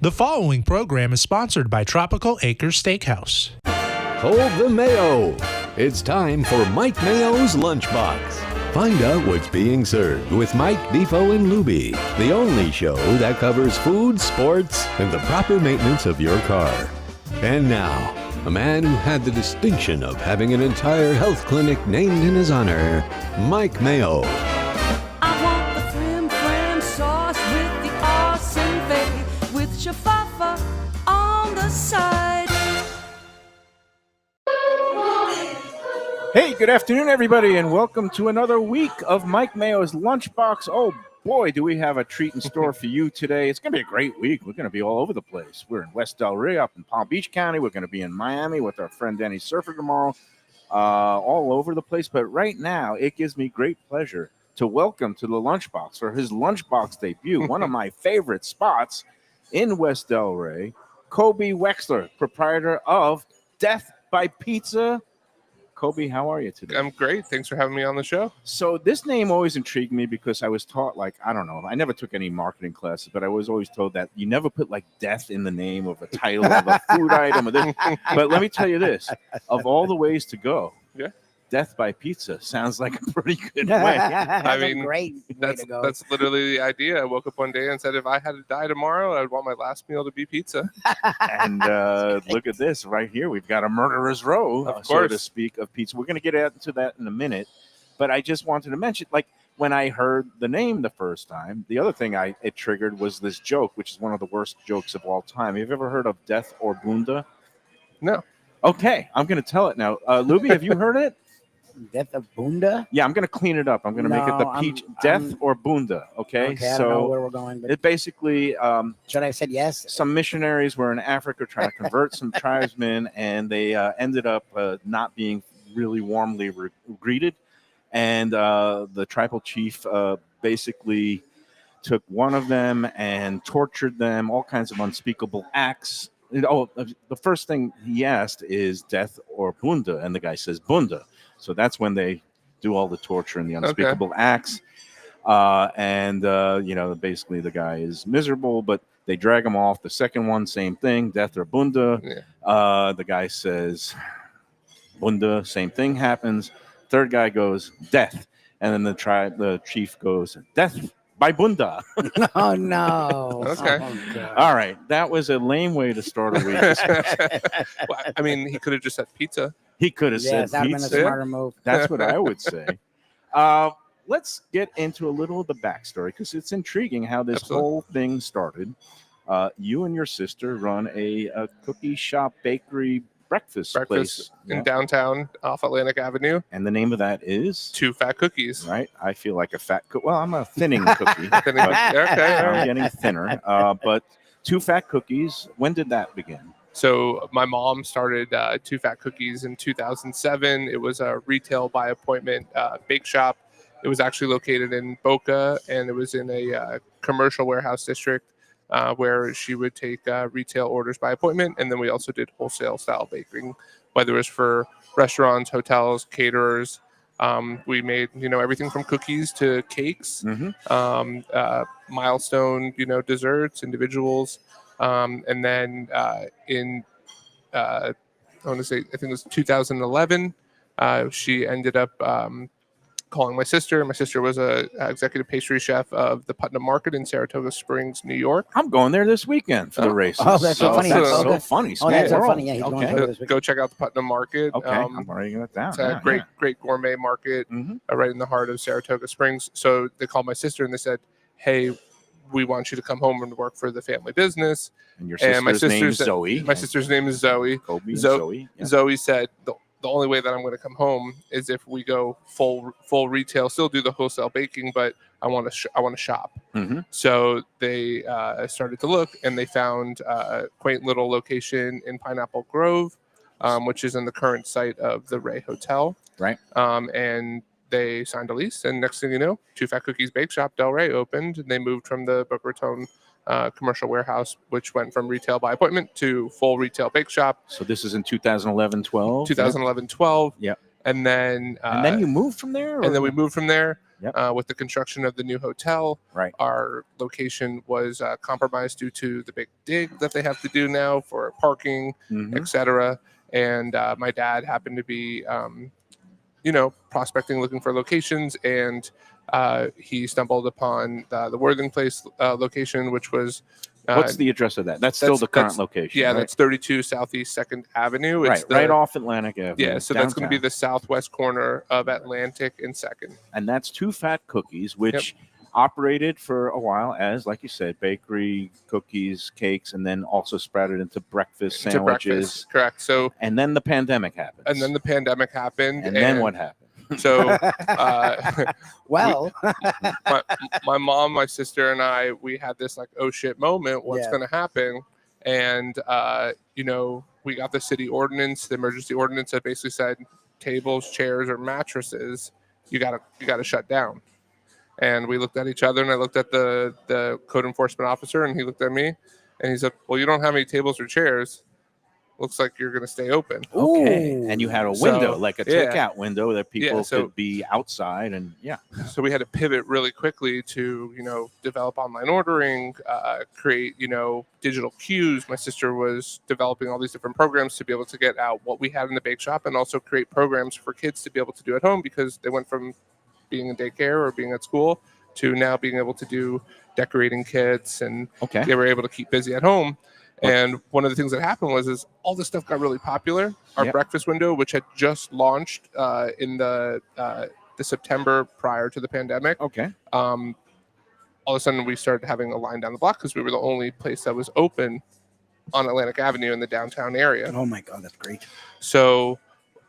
The following program is sponsored by Tropical Acres Steakhouse. Hold the Mayo. It's time for Mike Mayo's Lunchbox. Find out what's being served with Mike, Defo, and Lubie, the only show that covers food, sports, and the proper maintenance of your car. And now, a man who had the distinction of having an entire health clinic named in his honor, Mike Mayo. I want the flim sauce with the awesome fave, with shafafa on the side. Hey, good afternoon, everybody, and welcome to another week of Mike Mayo's Lunchbox. Oh, boy, do we have a treat in store for you today. It's going to be a great week. We're going to be all over the place. We're in West Delray, up in Palm Beach County. We're going to be in Miami with our friend Danny Surfer tomorrow, all over the place. But right now, it gives me great pleasure to welcome to the Lunchbox for his Lunchbox debut, one of my favorite spots in West Delray, Kobe Wexler, proprietor of Death by Pizza. Kobe, how are you today? I'm great. Thanks for having me on the show. So this name always intrigued me because I was taught, I don't know, I never took any marketing classes, but I was always told that you never put death in the name of a title of a food item. Or this. But let me tell you this, of all the ways to go, yeah, Death by Pizza sounds like a pretty good way. I mean, great way to go. That's literally the idea. I woke up one day and said, if I had to die tomorrow, I'd want my last meal to be pizza. And look at this right here. We've got a murderer's row, so to speak, of pizza. We're going to get into that in a minute. But I just wanted to mention, when I heard the name the first time, the other thing it triggered was this joke, which is one of the worst jokes of all time. Have you ever heard of Death or Bunda? No. Okay, I'm going to tell it now. Lubie, have you heard it? Death of Bunda? Yeah, I'm going to clean it up. I'm going to make it the peach Death or Bunda. Okay, I don't know where we're going. But it basically should I have said yes? Some missionaries were in Africa trying to convert some tribesmen, and they ended up not being really warmly greeted. And the tribal chief basically took one of them and tortured them, all kinds of unspeakable acts. The first thing he asked is Death or Bunda, and the guy says Bunda. So that's when they do all the torture and the unspeakable acts. Basically the guy is miserable, but they drag him off. The second one, same thing, Death or Bunda. Yeah. The guy says Bunda, same thing happens. Third guy goes Death. And then the chief goes Death by Bunda. Oh, no. Okay. Oh, all right. That was a lame way to start a week. Well, I mean, he could have just said pizza. He could have said that would pizza. have been a smarter move. That's what I would say. Let's get into a little of the backstory because it's intriguing how this whole thing started. You and your sister run a cookie shop, bakery, breakfast place in downtown off Atlantic Avenue. And the name of that is? Two Fat Cookies. Right. I feel like a fat cookie. Well, I'm a thinning cookie. Okay. I'm getting thinner. But Two Fat Cookies, when did that begin? So my mom started Two Fat Cookies in 2007. It was a retail by appointment bake shop. It was actually located in Boca, and it was in a commercial warehouse district where she would take retail orders by appointment. And then we also did wholesale style baking, whether it was for restaurants, hotels, caterers. We made, everything from cookies to cakes, milestone, desserts, individuals. And then I want to say, I think it was 2011, she ended up calling my sister. My sister was a executive pastry chef of the Putnam Market in Saratoga Springs, New York. I'm going there this weekend for the races. Oh, that's so funny. That's so funny. Oh, that's so funny. Yeah, he's going there this weekend. Go check out the Putnam Market. Okay, I'm writing that down. It's a great gourmet market right in the heart of Saratoga Springs. So they called my sister and they said, hey, we want you to come home and work for the family business. And your sister's name is Zoe. My sister's name is Zoe. Kobe Zoe. Yeah. Zoe said, the only way that I'm going to come home is if we go full retail, still do the wholesale baking, but I want to shop. Mm-hmm. So they started to look, and they found a quaint little location in Pineapple Grove, which is in the current site of the Ray Hotel. Right. And they signed a lease, and next thing you know, Two Fat Cookies Bake Shop Delray opened, and they moved from the Boca Raton commercial warehouse, which went from retail by appointment to full retail bake shop. So this is in 2011-12? 2011-12. Yeah. And then you moved from there? And then we moved from there. Yep. With the construction of the new hotel, Right. our location was compromised due to the big dig that they have to do now for parking, Mhm. etc. And my dad happened to be, prospecting, looking for locations, and he stumbled upon the Worthing Place location, which was What's the address of that? That's still the current location. yeah, right? that's 32 Southeast 2nd Avenue. It's right off Atlantic Avenue. Yeah, so that's going to be downtown. the southwest corner of Atlantic and 2nd. And that's Two Fat Cookies, which operated for a while as, like you said, bakery, cookies, cakes, and then also sprouted into breakfast To sandwiches. breakfast, correct. So, And then the pandemic happened. and then the pandemic happened. And then what happened? So, Well, my mom, my sister, and I, we had this like, oh shit moment. What's Yeah. going to happen? And we got the city ordinance, the emergency ordinance that basically said tables, chairs, or mattresses, you gotta shut down. And we looked at each other, and I looked at the code enforcement officer, and he looked at me, and he said, "Well, you don't have any tables or chairs. Looks like you're going to stay open." Okay. Ooh. And you had a window, So, like a yeah. takeout window that people so- could be outside. And So we had to pivot really quickly to, develop online ordering, create, digital queues. My sister was developing all these different programs to be able to get out what we had in the bake shop, and also create programs for kids to be able to do at home, because they went from being in daycare or being at school to now being able to do decorating kits, and okay. they were able to keep busy at home. And one of the things that happened was all this stuff got really popular. Our Yep. breakfast window, which had just launched in the September prior to the pandemic, Okay. all of a sudden we started having a line down the block because we were the only place that was open on Atlantic Avenue in the downtown area. oh my God, that's great. So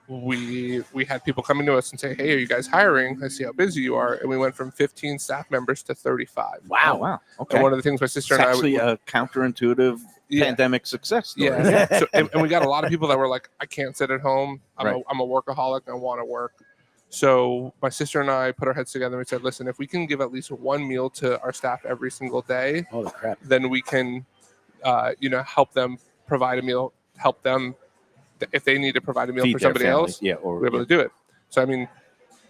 we had people coming to us and say, "Hey, are you guys hiring? I see how busy you are." And we went from 15 staff members to 35. Oh, wow. Okay. And one of the things my sister It's and I actually a counterintuitive Yeah. pandemic success story. Yeah. So, and we got a lot of people that were like, "I can't sit at home. I'm Right. a workaholic. I want to work." So my sister and I put our heads together and we said, "Listen, if we can give at least one meal to our staff every single day, Holy crap. then we can, help them provide a meal, help them if they need to provide a meal Feed for their somebody families. else, Yeah. Or we're able to do it." So, I mean,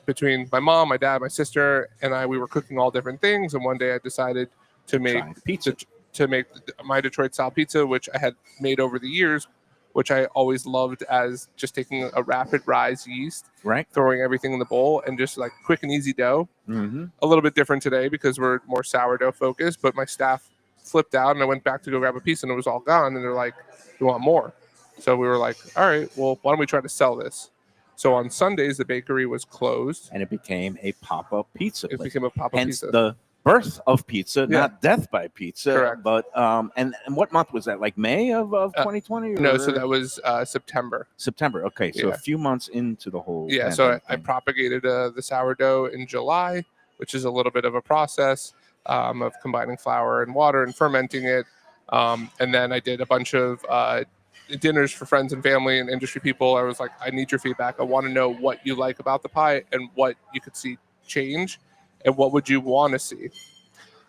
between my mom, my dad, my sister, and I, we were cooking all different things. And one day I decided to make try pizza. to make my Detroit style pizza, which I had made over the years, which I always loved as just taking a rapid rise yeast, Right. throwing everything in the bowl, and just like quick and easy dough. Mm-hmm. A little bit different today because we're more sourdough focused, but my staff flipped out, and I went back to go grab a piece and it was all gone. And they're like, "You want more?" So we were like, "All right, well, why don't we try to sell this?" So on Sundays, the bakery was closed. And it became a pop-up pizza It place. became a pop-up Hence pizza. the birth of pizza, Yeah. not death by pizza. Correct. But and what month was that? Like May of 2020? No, so that was September. September. Okay, so Yeah. a few months into the whole. Yeah, so pandemic I thing. propagated the sourdough in July, which is a little bit of a process of combining flour and water and fermenting it. And then I did a bunch of dinners for friends and family and industry people. I was like, "I need your feedback. I want to know what you like about the pie and what you could see change and what would you want to see."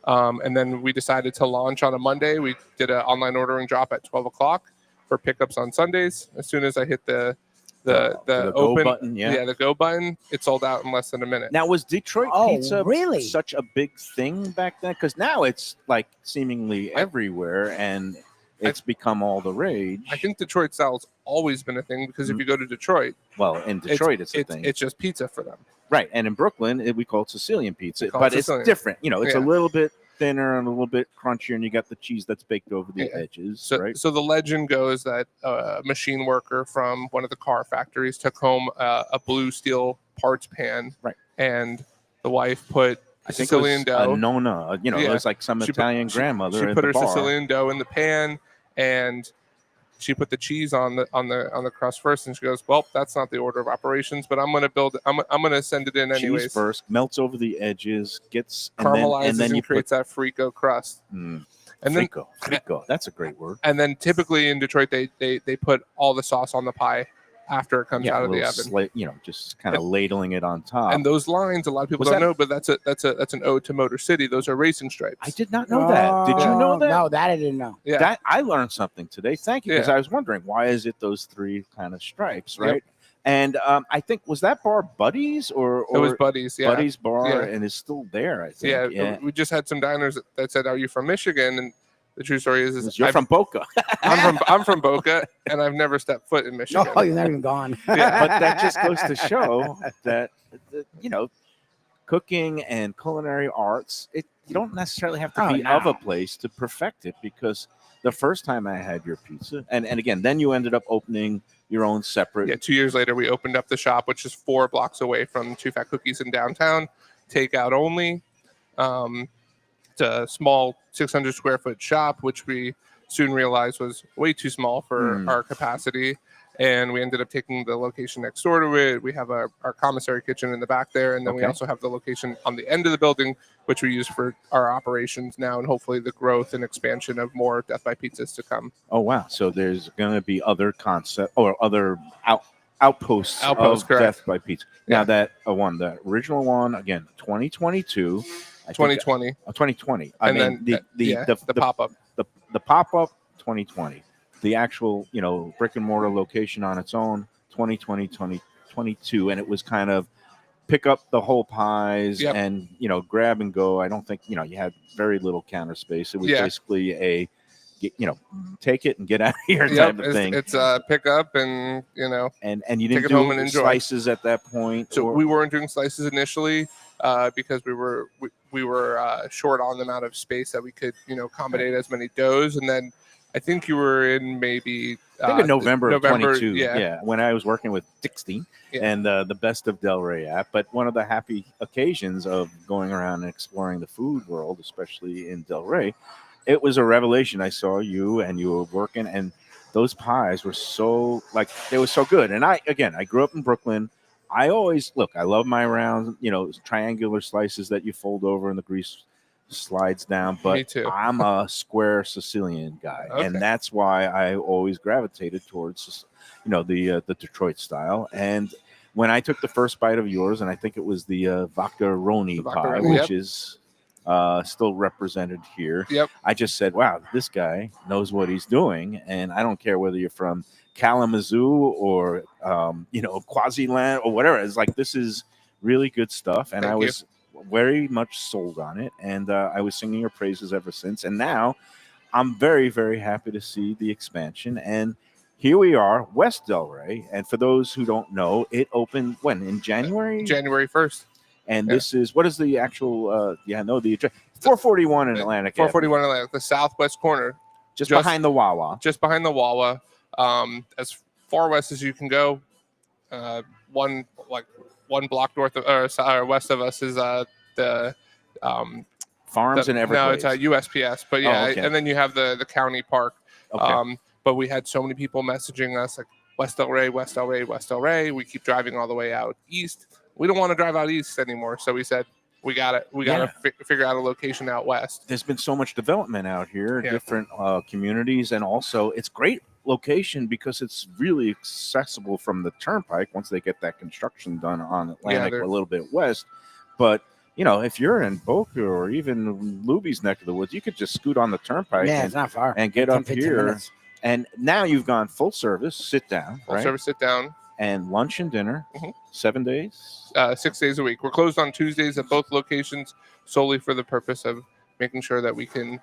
And then we decided to launch on a Monday. We did an online ordering drop at 12 o'clock for pickups on Sundays. As soon as I hit the The go open button, yeah. the go button, it sold out in less than a minute. Now, was Detroit Oh, pizza really? such a big thing back then? Because now it's like seemingly everywhere, and it's become all the rage. I think Detroit style's always been a thing because if you go to Detroit, Well, in Detroit, it's a thing, it's just pizza for them. right? And in Brooklyn, we call it Sicilian pizza, call it but it's Sicilian. different. It's a Yeah. little bit thinner and a little bit crunchier, and you got the cheese that's baked over the Yeah. edges, So, right? so the legend goes that a machine worker from one of the car factories took home a blue steel parts pan, Right. And the wife put I think Sicilian it was dough. a Nona. It Yeah. was like some She put- Italian grandmother. She at put the her bar. Sicilian dough in the pan, and she put the cheese on the crust first, and she goes, "Well, that's not the order of operations, but I'm going to build it. I'm going to send it in anyways." Cheese first, melts over the edges, gets and then, Caramelizes and then you creates that frico crust, put and then frico. That's a great word. and then typically in Detroit they put all the sauce on the pie after it comes out of the oven. Just kind of ladling it on top. And those lines, a lot of people Was don't that- know, but that's an ode to Motor City. Those are racing stripes. I did not know that. Did you know that? No, that I didn't know. Yeah. That I learned something today. Thank you, because Yeah. I was wondering why is it those three kind of stripes, Yep. right? And I think, was that bar Buddy's or It was Buddy's, yeah. Buddy's Bar, Yeah. and it's still there, I think. Yeah, we just had some diners that said, "Are you from Michigan?" And the true story is You're from Boca. I'm from Boca, and I've never stepped foot in Michigan. Oh, you're not even gone. Yeah. But that just goes to show that, cooking and culinary arts, you don't necessarily have to be of a place to perfect it, because the first time I had your pizza, and again, then you ended up opening your own separate. Yeah, 2 years later, we opened up the shop, which is 4 blocks away from Two Fat Cookies in downtown, takeout only. It's a small 600 square foot shop, which we soon realized was way too small for our capacity. And we ended up taking the location next door to it. We have our commissary kitchen in the back there. And then we also have the location on the end of the building, which we use for our operations now, and hopefully the growth and expansion of more Death by Pizzas to come. Oh, wow. So there's going to be other concept or other outposts of correct. Death by Pizza. Now that the original one, again, 2022. 2020. 2020. And then the pop-up. The pop-up, 2020. The actual, brick and mortar location on its own, 2020, 2022. And it was kind of pick up the whole pies and, grab and go. I don't think, you had very little counter space. It was basically a, take it and get out of here type of thing. It's pick up and, and you take didn't it do home and enjoy. Slices at that point. So we weren't doing slices initially because we were short on the amount of space that we could, accommodate as many doughs. And then I think you were in maybe I think in November of 22. Yeah, when I was working with Dixie and the Best of Delray app. But one of the happy occasions of going around and exploring the food world, especially in Delray, it was a revelation. I saw you and you were working, and those pies were they were so good. And I grew up in Brooklyn. I always I love my round, triangular slices that you fold over and the grease slides down, but Me too. I'm a square Sicilian guy, and that's why I always gravitated towards, the Detroit style. And when I took the first bite of yours, and I think it was the Vaccaroni pie, which is still represented here. Yep. I just said, wow, this guy knows what he's doing, and I don't care whether you're from Kalamazoo or Quasiland or whatever. It's like, this is really good stuff, and Thank I you. was very much sold on it, and I was singing your praises ever since. And now I'm very, very happy to see the expansion. And here we are, West Delray. And for those who don't know, it opened when? In January? January 1st. And this is, what is the actual, the address? 441 in Atlantic. 441 Atlantic, the southwest corner. Just behind the Wawa. Just behind the Wawa. As far west as you can go. One block north of or west of us is the Farms and Everglades. No, it's USPS, but and then you have the county park. Okay. But we had so many people messaging us like West Delray, West Delray, West Delray. We keep driving all the way out east. We don't want to drive out east anymore, so we said we got to figure out a location out west. There's been so much development out here, different communities, and also it's great location because it's really accessible from the turnpike once they get that construction done on Atlantic a little bit west. But if you're in Boca or even Lubie's neck of the woods, you could just scoot on the turnpike it's not far, and get 10, up here. Minutes. And now you've gone full service, sit down, Full service, sit down, and lunch and dinner, 7 days, 6 days a week. We're closed on Tuesdays at both locations solely for the purpose of making sure that we can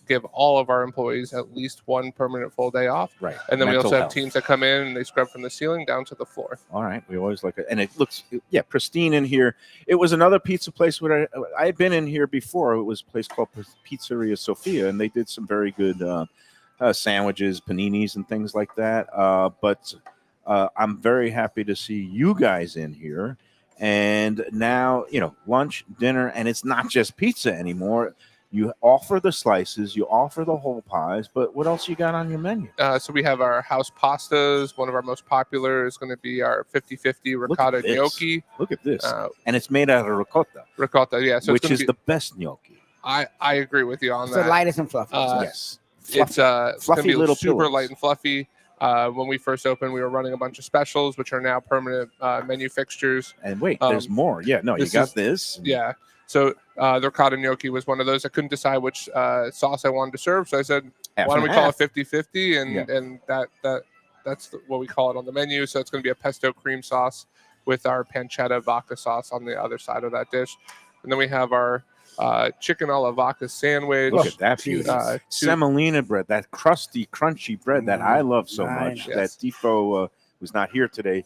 give all of our employees at least one permanent full day off. Right. And then we Mental also have health. teams that come in and they scrub from the ceiling down to the floor. All right. We always like it. And it looks, pristine in here. It was another pizza place where I had been in here before. It was a place called Pizzeria Sofia, and they did some very good sandwiches, paninis, and things like that. But I'm very happy to see you guys in here. And now, lunch, dinner, and it's not just pizza anymore. You offer the slices, you offer the whole pies, but what else you got on your menu? So we have our house pastas. One of our most popular is going to be our 50-50 ricotta gnocchi. Look at this. And it's made out of ricotta. Ricotta, yeah. So which is the best gnocchi. I agree with you on It's that. the lightest and fluffy. Yes. It's going to be little super pillows. light and fluffy. When we first opened, we were running a bunch of specials, which are now permanent menu fixtures. And wait, there's more. Yeah, no, you got this. Yeah. So the ricotta gnocchi was one of those. I couldn't decide which sauce I wanted to serve. So I said, why don't we call it 50-50? And that what we call it on the menu. So it's going to be a pesto cream sauce with our pancetta vodka sauce on the other side of that dish. And then we have our chicken alla vodka sandwich. Look at that beauty. Semolina bread, that crusty, crunchy bread that I love so much. Yes. That Defoe, who's not here today,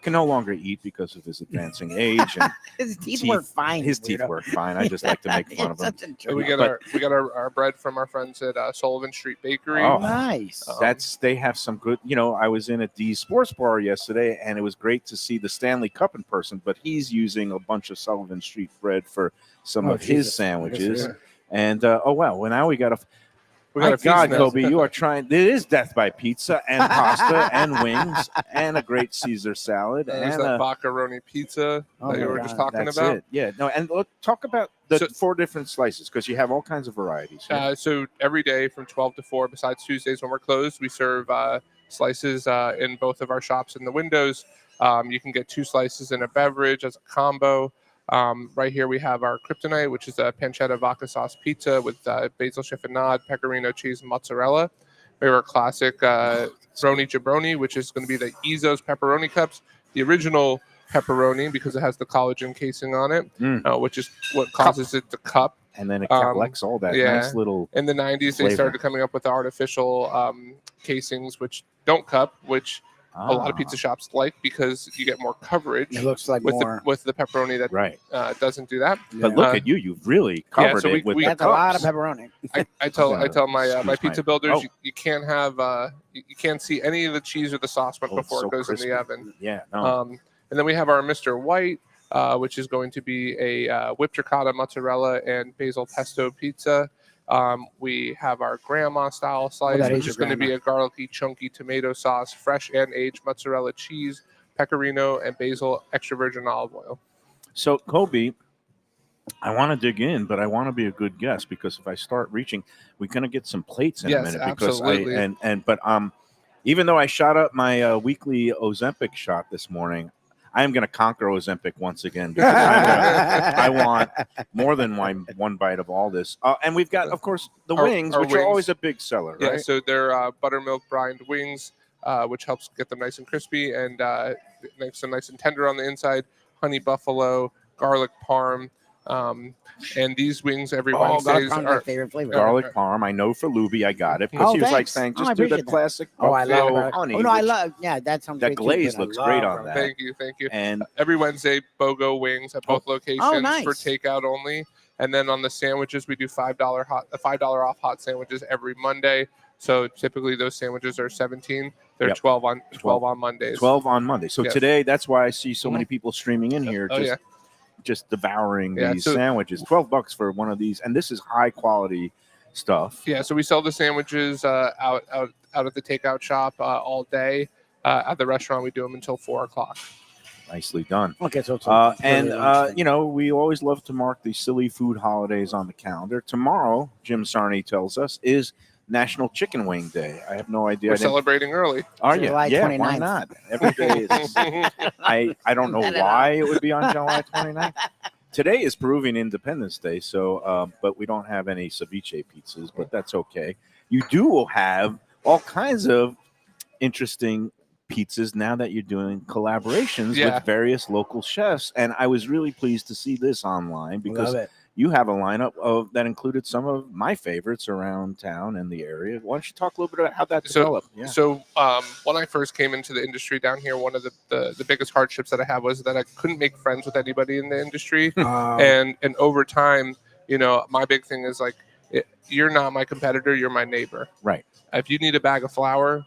can no longer eat because of his advancing age. And His teeth work fine. his teeth work fine. I just like to make fun of him. And we get our bread from our friends at Sullivan Street Bakery. Oh, Nice. they have some good. I was in at D's Sports Bar yesterday, and it was great to see the Stanley Cup in person. But he's using a bunch of Sullivan Street bread for some of his sandwiches. Yeah. And well, now we got a. We got My a God, feast Kobe, you are trying. It is death by pizza and pasta and wings and a great Caesar salad There's and that macaroni pizza that you were just talking that's about. it. Yeah, no, and look, talk about the So- 4 different slices because you have all kinds of varieties. here. So every day from 12 to 4, besides Tuesdays when we're closed, we serve slices in both of our shops in the windows. You can get 2 slices in a beverage as a combo. Right here we have our kryptonite, which is a pancetta vodka sauce pizza with basil chiffonade, pecorino cheese, and mozzarella. We have our classic Roni Jabroni, which is going to be the Ezos pepperoni cups, the original pepperoni because it has the collagen casing on it, which is what causes it to cup. And then it collects all that nice little. In the 90s, flavor. they started coming up with artificial casings, which don't cup, which a lot of pizza shops like because you get more coverage. It looks like with more. with the pepperoni that Right. Doesn't do that. But look at you. You've really covered so it with the That's a lot of cups. pepperoni. I tell my Excuse pizza my- builders Oh. you can't have you can't see any of the cheese or the sauce Oh, it's before so it goes crispy. in the oven. Yeah. No. And then we have our Mr. White, which is going to be a whipped ricotta, mozzarella, and basil pesto pizza. We have our grandma style slice, that is which your is going to be grandma. a garlicky, chunky tomato sauce, fresh and aged mozzarella cheese, pecorino, and basil extra virgin olive oil. So, Kobe, I want to dig in, but I want to be a good guest because if I start reaching, we're going to get some plates in a Yes, minute. Because absolutely. but even though I shot up my weekly Ozempic shot this morning, I am going to conquer Ozempic once again because I want more than one bite of all this. And we've got, of course, the Our- wings, our which are wings. always a big seller, right? Yeah, so they're buttermilk brined wings, which helps get them nice and crispy and makes them nice and tender on the inside. Honey buffalo, garlic parm, and these wings every Garlic Wednesdays parm's my are favorite flavor. Garlic parm. I know for Lubie, I got it because Oh, he was like thanks. saying, Oh, I just do the appreciate that. classic Oh, I love buffalo it. honey. Oh no, I which- love. Yeah, that sounds that great too, glaze but I looks love great on garlic. that. Thank you. And Every Wednesday, BOGO wings at both locations nice. for takeout only. And then on the sandwiches, we do $5 off hot sandwiches every Monday. So typically those sandwiches are 17. They're Yep. 12 on Mondays. 12 on Monday. So Yes. today, that's why I see so many people streaming in here, Oh, just devouring Yeah, these so- sandwiches. $12 for one of these, and this is high quality stuff. Yeah, so we sell the sandwiches out at the takeout shop all day. At the restaurant, we do them until 4:00. Nicely done. Okay, so it's And we always love to mark the silly food holidays on the calendar. Tomorrow, Jim Sarney tells us, is National Chicken Wing Day. I have no idea. We're I didn't- celebrating early. Are you? July Yeah, why 29th. not? Every day is. I don't know why it would be on July 29th. Today is Peruvian Independence Day, so but we don't have any ceviche pizzas, but that's okay. You do have all kinds of interesting pizzas now that you're doing collaborations Yeah. with various local chefs, and I was really pleased to see this online because Love it. you have a lineup of that included some of my favorites around town and the area. Why don't you talk a little bit about how that developed? Yeah. So when I first came into the industry down here, one of the biggest hardships that I had was that I couldn't make friends with anybody in the industry. And over time, my big thing is like, you're not my competitor, you're my neighbor. Right. If you need a bag of flour,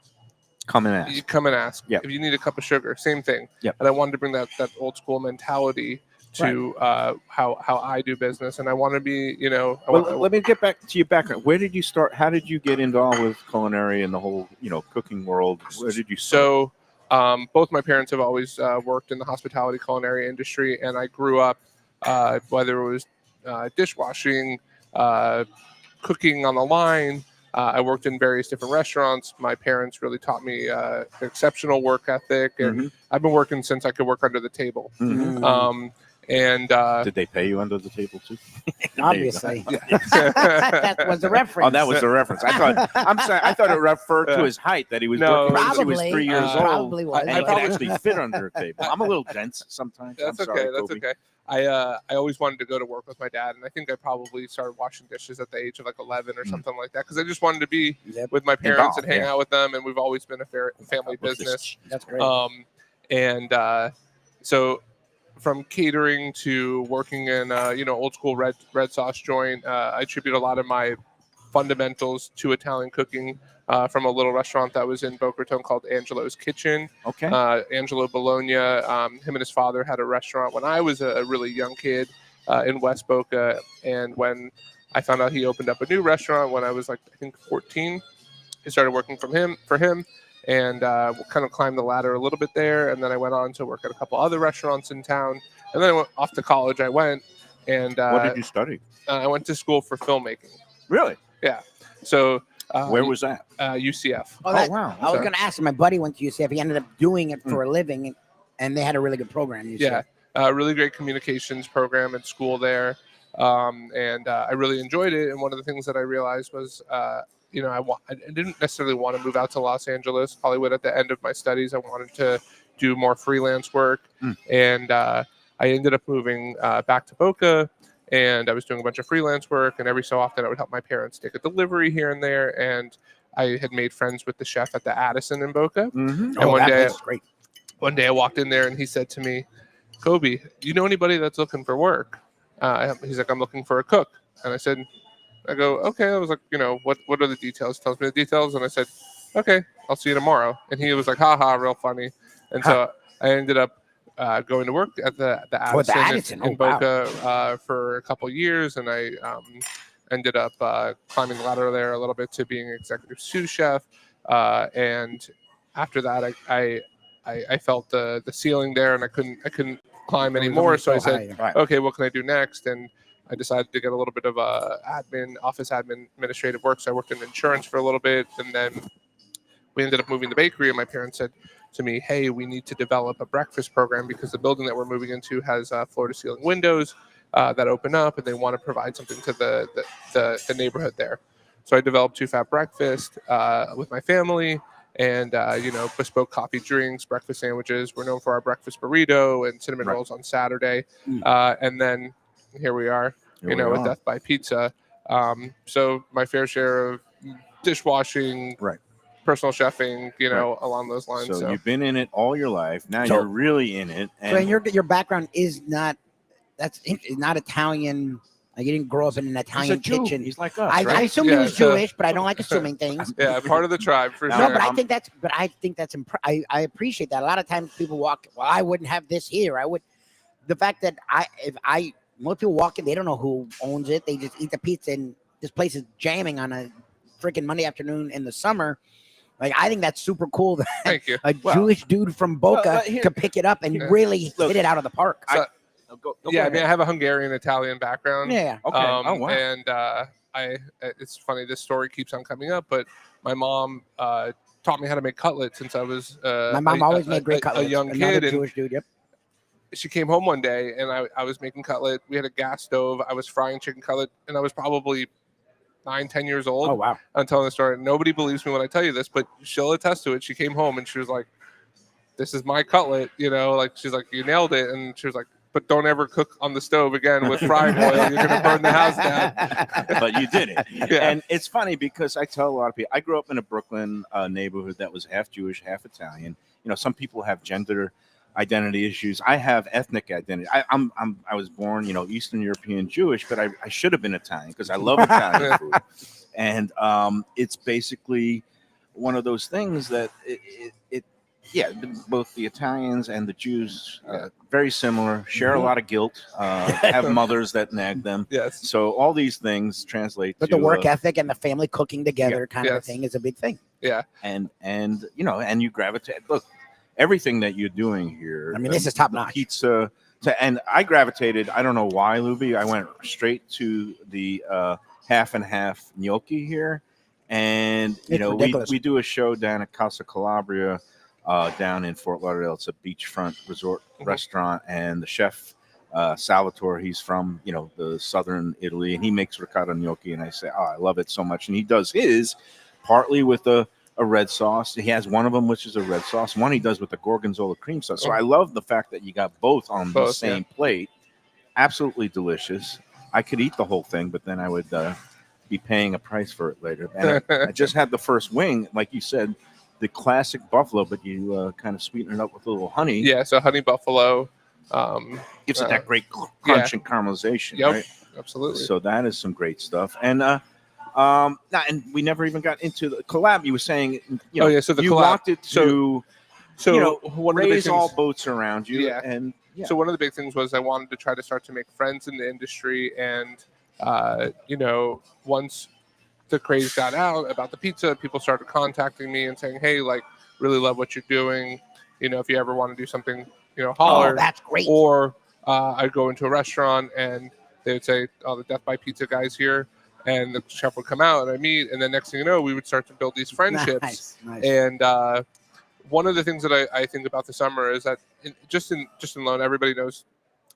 Come and ask. you come and ask. Yep. If you need a cup of sugar, same thing. Yep. And I wanted to bring that old school mentality to how I do business, and I want to be, Well, let me get back to your background. Where did you start? How did you get involved with culinary and the whole, cooking world? Where did you start? So both my parents have always worked in the hospitality culinary industry, and I grew up whether it was dishwashing, cooking on the line. I worked in various different restaurants. My parents really taught me exceptional work ethic, and I've been working since I could work under the table. Mhm. And Did they pay you under the table too? Obviously. That was the reference. Oh, that was the reference. I thought. I'm sorry. I thought it referred to his height that he was No, working since he was Probably. 3 years old. Probably was. And he could actually fit under a table. I'm a little dense sometimes. That's I'm sorry, okay. That's Kobe. okay. I always wanted to go to work with my dad, and I think I probably started washing dishes at the age of like 11 or something like that because I just wanted to be with my parents and hang out with them, and we've always been a family business. That's great. So from catering to working in old school red sauce joint, I attribute a lot of my fundamentals to Italian cooking from a little restaurant that was in Boca Raton called Angelo's Kitchen. Okay. Angelo Bologna, him and his father had a restaurant when I was a really young kid in West Boca. And when I found out he opened up a new restaurant when I was like, I think 14, I started working for him and kind of climbed the ladder a little bit there. And then I went on to work at a couple other restaurants in town. And then I went off to college. And What did you study? I went to school for filmmaking. Really? Yeah. So Where was that? UCF. Oh, wow. I was going to ask him. My buddy went to UCF. He ended up doing it for a living, and they had a really good program. UCF. Yeah, really great communications program at school there, and I really enjoyed it. And one of the things that I realized was, I didn't necessarily want to move out to Los Angeles, Hollywood at the end of my studies. I wanted to do more freelance work, and I ended up moving back to Boca. And I was doing a bunch of freelance work, and every so often I would help my parents take a delivery here and there. And I had made friends with the chef at the Addison in Boca. Mm-hmm. And Great. one day I walked in there, and he said to me, "Kobe, do you know anybody that's looking for work?" He's like, "I'm looking for a cook." And I go, "Okay." I was like, what are the details? Tells me the details. And I said, "Okay, I'll see you tomorrow." And he was like, "Ha ha, real funny." And so I ended up going to work at the Addison in Boca for a couple years, and I ended up climbing the ladder there a little bit to being executive sous chef. And after that, I felt the ceiling there, and I couldn't climb anymore. So I said, "Okay, what can I do next?" And I decided to get a little bit of office administrative work. So I worked in insurance for a little bit, and then we ended up moving the bakery, and my parents said to me, "Hey, we need to develop a breakfast program because the building that we're moving into has floor-to-ceiling windows that open up, and they want to provide something to the neighborhood there." So I developed Two Fat Breakfast with my family, and bespoke coffee drinks, breakfast sandwiches. We're known for our breakfast burrito and cinnamon rolls on Saturday, and then here we are, with Death by Pizza. So my fair share of dishwashing, personal chefing, along those lines. So you've been in it all your life. Now you're really in it. And your background is not not Italian. Like you didn't grow up in an Italian kitchen. He's like us. I assumed he was Jewish, but I don't like assuming things. Yeah, part of the tribe for sure. No, but I think that's I appreciate that. A lot of times people walk. Well, I wouldn't have this here. I would. The fact that most people walk in, they don't know who owns it. They just eat the pizza, and this place is jamming on a freaking Monday afternoon in the summer. Like, I think that's super cool that Thank you. Jewish dude from Boca could pick it up and really hit it out of the park. I have a Hungarian Italian background. Yeah. Okay. Wow. And it's funny, this story keeps on coming up, but my mom taught me how to make cutlets since I was my mom always made great cutlets. A young Another kid. Jewish dude. Yep. She came home one day, and I was making cutlet. We had a gas stove. I was frying chicken cutlet, and I was probably 9-10 years old. Oh, wow. I'm telling the story. Nobody believes me when I tell you this, but she'll attest to it. She came home and she was like, "This is my cutlet," she's like, "You nailed it." And she was like, "But don't ever cook on the stove again with frying oil. You're going to burn the house down." But you did it. Yeah. And it's funny because I tell a lot of people, I grew up in a Brooklyn neighborhood that was half Jewish, half Italian. Some people have gender identity issues. I have ethnic identity. I was born, Eastern European Jewish, but I should have been Italian because I love Italian food. And it's basically one of those things that both the Italians and the Jews very similar, share a lot of guilt, have mothers that nag them. Yes. So all these things translate But to the work ethic and the family cooking together kind of a Yes. thing is a big thing. Yeah. and you gravitate. Look, everything that you're doing here. I mean, this is top notch. Pizza. And I gravitated. I don't know why, Lubie. I went straight to the half and half gnocchi here, and we do a show down at Casa Calabria, down in Fort Lauderdale. It's a beachfront resort restaurant, and the chef Salvatore, he's from the southern Italy, and he makes ricotta gnocchi, and I say, oh, I love it so much. And he does his partly with a red sauce. He has one of them which is a red sauce. One he does with the gorgonzola cream sauce. So I love the fact that you got both on the same plate. Absolutely delicious. I could eat the whole thing, but then I would be paying a price for it later. And I just had the first wing, like you said, the classic buffalo, but you kind of sweeten it up with a little honey. Yeah, so honey buffalo. Gives it that great crunch and caramelization. Yep, right? Absolutely. So that is some great stuff. And and we never even got into the collab. You were saying, so the you collab, wanted to, one of the big raise all things, boats around you. Yeah. And So one of the big things was I wanted to try to start to make friends in the industry, and once the craze got out about the pizza, people started contacting me and saying, "Hey, like, really love what you're doing. If you ever want to do something, holler." Oh, that's great. Or I'd go into a restaurant and they would say, "Oh, the Death by Pizza guy's here," and the chef would come out and I meet, and then next thing you know, we would start to build these friendships. Nice. And one of the things that I think about the summer is that just in Lone, everybody knows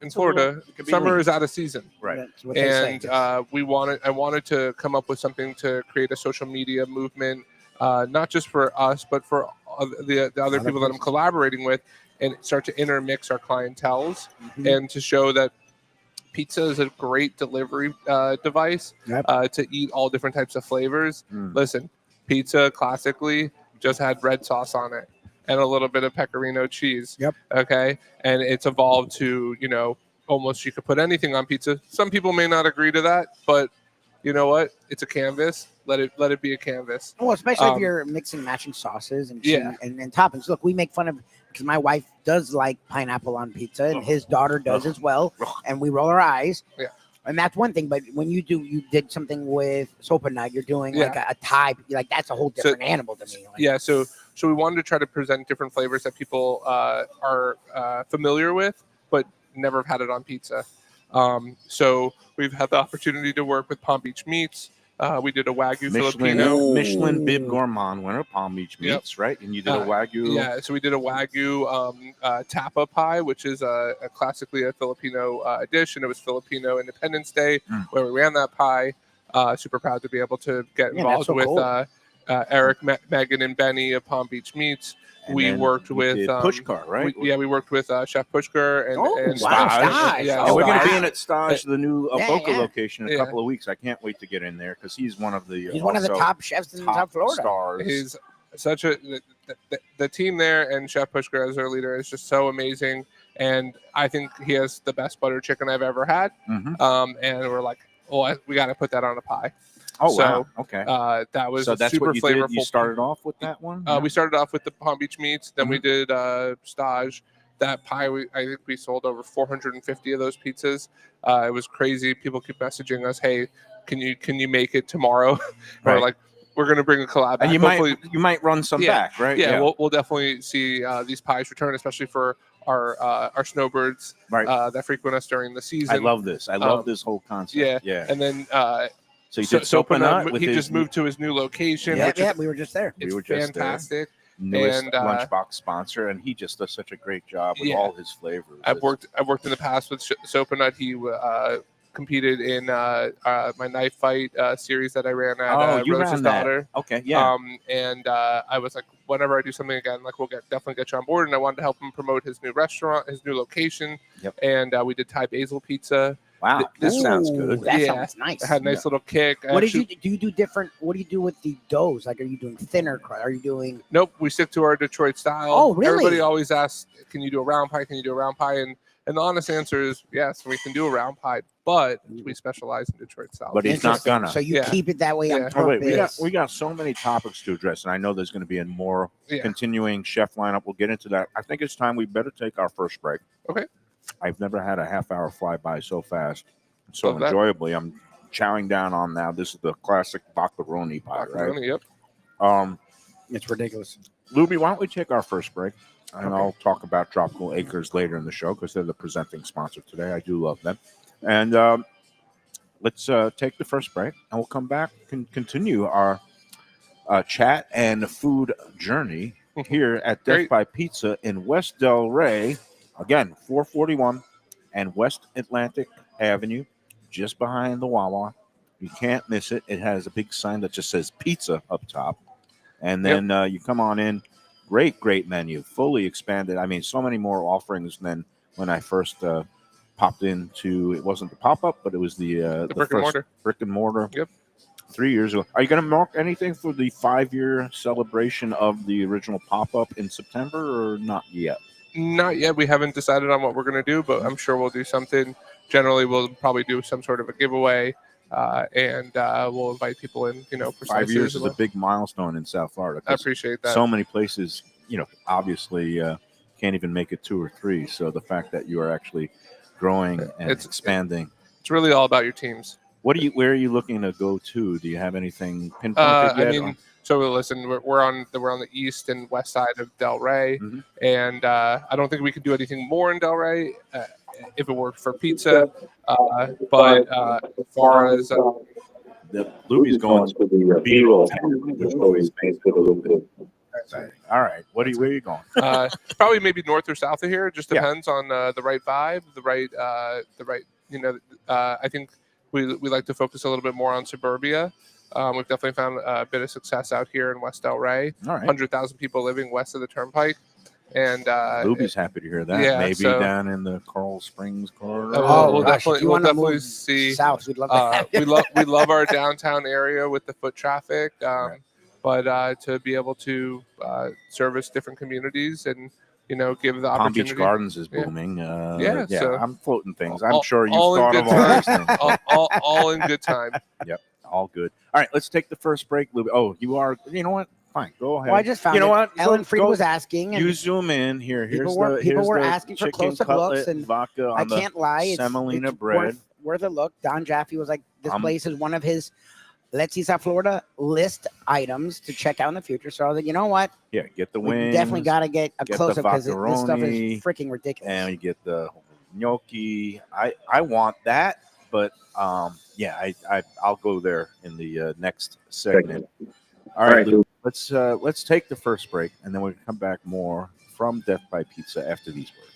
in Florida, summer is out of season. Right. That's what they say. And I wanted to come up with something to create a social media movement, not just for us, but for the other people that I'm collaborating with, and start to intermix our clienteles and to show that pizza is a great delivery device to eat all different types of flavors. Listen, pizza classically just had red sauce on it and a little bit of pecorino cheese. Yep. Okay. And it's evolved to, almost you could put anything on pizza. Some people may not agree to that, but you know what? It's a canvas. Let it be a canvas. Well, especially if you're mixing matching sauces and toppings. Look, we make fun of, because my wife does like pineapple on pizza, and his daughter does as well, and we roll our eyes. Yeah. And that's one thing, but when you did something with soap and nut, you're doing like a Thai, like that's a whole different animal to me. Like, so we wanted to try to present different flavors that people are familiar with, but never have had it on pizza. So we've had the opportunity to work with Palm Beach Meats. We did a Wagyu Filipino. Michelin Bib Gourmand winner, Palm Beach Meats, right? And you did a Wagyu. Yeah, so we did a Wagyu tapa pie, which is classically a Filipino dish, and it was Filipino Independence Day where we ran that pie. Super proud to be able to get involved with cool. Eric, Megan, and Benny of Palm Beach Meats. And we worked with Pushkar, right? We worked with Chef Pushkar and Staj. Yeah, and we're going to be in at Staj, the new Boca location, in a Yeah. couple of weeks. I can't wait to get in there because he's one of the he's one of the top chefs in South Florida. Stars. He's such the team there, and Chef Pushkar as their leader is just so amazing. And I think he has the best butter chicken I've ever had. And we're like, we got to put that on a pie. Oh, wow. Okay. That was that's super what you flavorful. Did? You started off with that one? We started off with the Palm Beach Meats. Then we did Staj. That pie, I think we sold over 450 of those pizzas. It was crazy. People keep messaging us, "Hey, can you make it tomorrow?" We're like, we're going to bring a collab back. And you might run some back, right? Yeah, we'll definitely see these pies return, especially for our snowbirds that frequent us during the season. I love this. I love this whole concept. Yeah. And then so you did Soap and Nut. He just moved to his new location. Yeah, we were just there. It's fantastic. Newest Lunchbox sponsor, and he just does such a great job with all his flavors. I've worked in the past with Soap and Nut. He competed in my knife fight series that I ran at Rose's Daughter. Okay, yeah. And I was like, whenever I do something again, like we'll definitely get you on board. And I wanted to help him promote his new restaurant, his new location. Yep. And we did Thai basil pizza. Wow, this sounds good. That sounds nice. It had a nice little kick. What do you do different? What do you do with the doughs? Like, are you doing thinner? Are you doing? Nope, we stick to our Detroit style. Oh, really? Everybody always asks, "Can you do a round pie? Can you do a round pie?" And the honest answer is yes, we can do a round pie, but we specialize in Detroit style. But he's not gonna. So you keep it that way on purpose. Oh, wait, we got so many topics to address, and I know there's going to be a more continuing chef lineup. We'll get into that. I think it's time we better take our first break. Okay. I've never had a half hour fly by so fast, so enjoyably. I'm chowing down on now. This is the classic macaroni pie, right? Yep. It's ridiculous. Lubie, why don't we take our first break? And I'll talk about Tropical Acres later in the show because they're the presenting sponsor today. I do love them. And let's take the first break, and we'll come back and continue our chat and food journey here at Death by Pizza in West Delray. Again, 441 and West Atlantic Avenue, just behind the Wawa. You can't miss it. It has a big sign that just says pizza up top. And then you come on in. Great menu, fully expanded. I mean, so many more offerings than when I first popped into. It wasn't the pop-up, but it was the brick and mortar. Brick and mortar. Yep. 3 years ago. Are you going to mark anything for the 5-year celebration of the original pop-up in September, or not yet? Not yet. We haven't decided on what we're going to do, but I'm sure we'll do something. Generally, we'll probably do some sort of a giveaway, and we'll invite people in. For 5 years is a big milestone in South Florida. I appreciate that. So many places, obviously can't even make it 2 or 3. So the fact that you are actually growing and expanding, it's really all about your teams. Where are you looking to go to? Do you have anything pinpointed yet? So listen, we're on the east and west side of Delray, and I don't think we could do anything more in Delray if it were for pizza. But as far as the Lubie's going to the B-roll, which always makes it a little bit exciting. All right, where are you going? Probably maybe north or south of here. It just depends on the right vibe, the right. I think we like to focus a little bit more on suburbia. We've definitely found a bit of success out here in West Delray. All right. 100,000 people living west of the Turnpike. And Lubie's happy to hear that. Yeah, maybe down in the Coral Springs corridor. We'll definitely see south. We'd love that. we love our downtown area with the foot traffic, but to be able to service different communities and give the Palm opportunity. Beach Gardens is booming. So I'm floating things. I'm sure you've all thought of all these things. all in good time. Yep, all good. All right, let's take the first break, Lubie. Oh, you are. You know what? Fine, go ahead. Well, I just found. You know what? Ellen Freed was asking. You zoom in here. People were asking for close-up looks, and vodka on I can't lie. semolina it's bread. Worth a look. Don Jaffe was like, "This place is one of his Let's See South Florida list items to check out in the future." So I was like, you know what? Yeah, get the wings. We definitely got to get a close-up because this stuff is freaking ridiculous. And you get the gnocchi. I want that, but I'll go there in the next segment. All right, Luke, let's take the first break, and then we'll come back more from Death by Pizza after these words.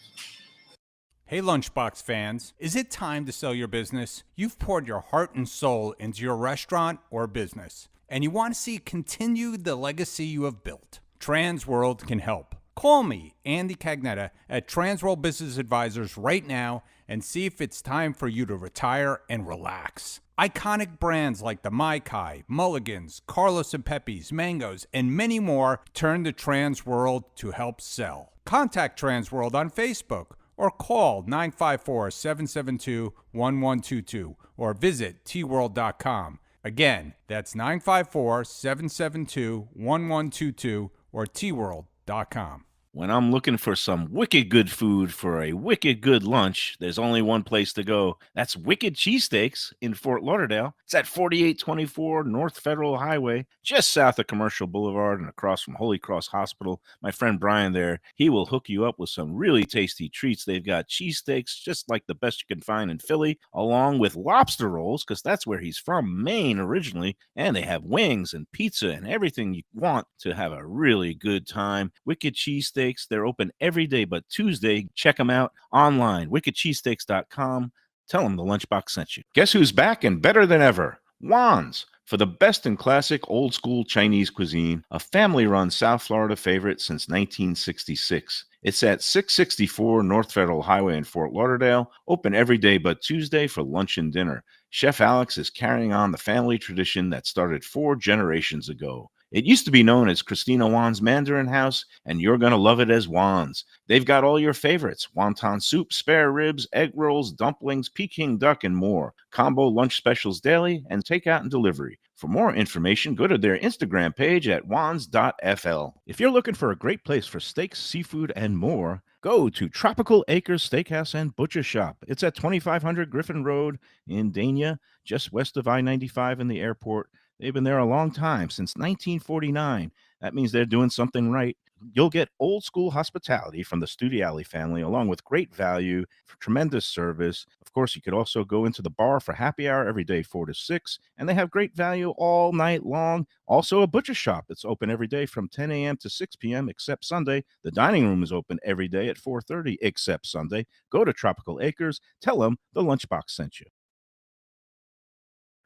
Hey, Lunchbox fans, is it time to sell your business? You've poured your heart and soul into your restaurant or business, and you want to see continue the legacy you have built. Transworld can help. Call me, Andy Cagnetta, at Transworld Business Advisors right now and see if it's time for you to retire and relax. Iconic brands like the Mai Kai, Mulligans, Carlos and Pepe's, Mangoes, and many more turn to Transworld to help sell. Contact Transworld on Facebook or call 954-772-1122 or visit tworld.com. Again, that's 954-772-1122 or tworld.com. When I'm looking for some wicked good food for a wicked good lunch, there's only one place to go. That's Wicked Cheesesteaks in Fort Lauderdale. It's at 4824 North Federal Highway, just south of Commercial Boulevard and across from Holy Cross Hospital. My friend Brian there, he will hook you up with some really tasty treats. They've got cheesesteaks just like the best you can find in Philly, along with lobster rolls, because that's where he's from, Maine originally. And they have wings and pizza and everything you want to have a really good time. Wicked Cheesesteaks. They're open every day but Tuesday. Check them out online, wickedcheesesteaks.com. Tell them the Lunchbox sent you. Guess who's back and better than ever? Juan's. For the best in classic old school Chinese cuisine, a family-run South Florida favorite since 1966. It's at 664 North Federal Highway in Fort Lauderdale, open every day but Tuesday for lunch and dinner. Chef Alex is carrying on the family tradition that started 4 generations ago. It used to be known as Christina Juan's Mandarin House, and you're going to love it as Juan's. They've got all your favorites: wonton soup, spare ribs, egg rolls, dumplings, Peking duck, and more. Combo lunch specials daily and takeout and delivery. For more information, go to their Instagram page at juans.fl. If you're looking for a great place for steaks, seafood, and more, go to Tropical Acres Steakhouse and Butcher Shop. It's at 2500 Griffin Road in Dania, just west of I-95 and the airport. They've been there a long time, since 1949. That means they're doing something right. You'll get old school hospitality from the Studiali family, along with great value, tremendous service. Of course, you could also go into the bar for happy hour every day, 4 to 6, and they have great value all night long. Also, a butcher shop that's open every day from 10 a.m. to 6 p.m. except Sunday. The dining room is open every day at 4:30 except Sunday. Go to Tropical Acres. Tell them the Lunchbox sent you.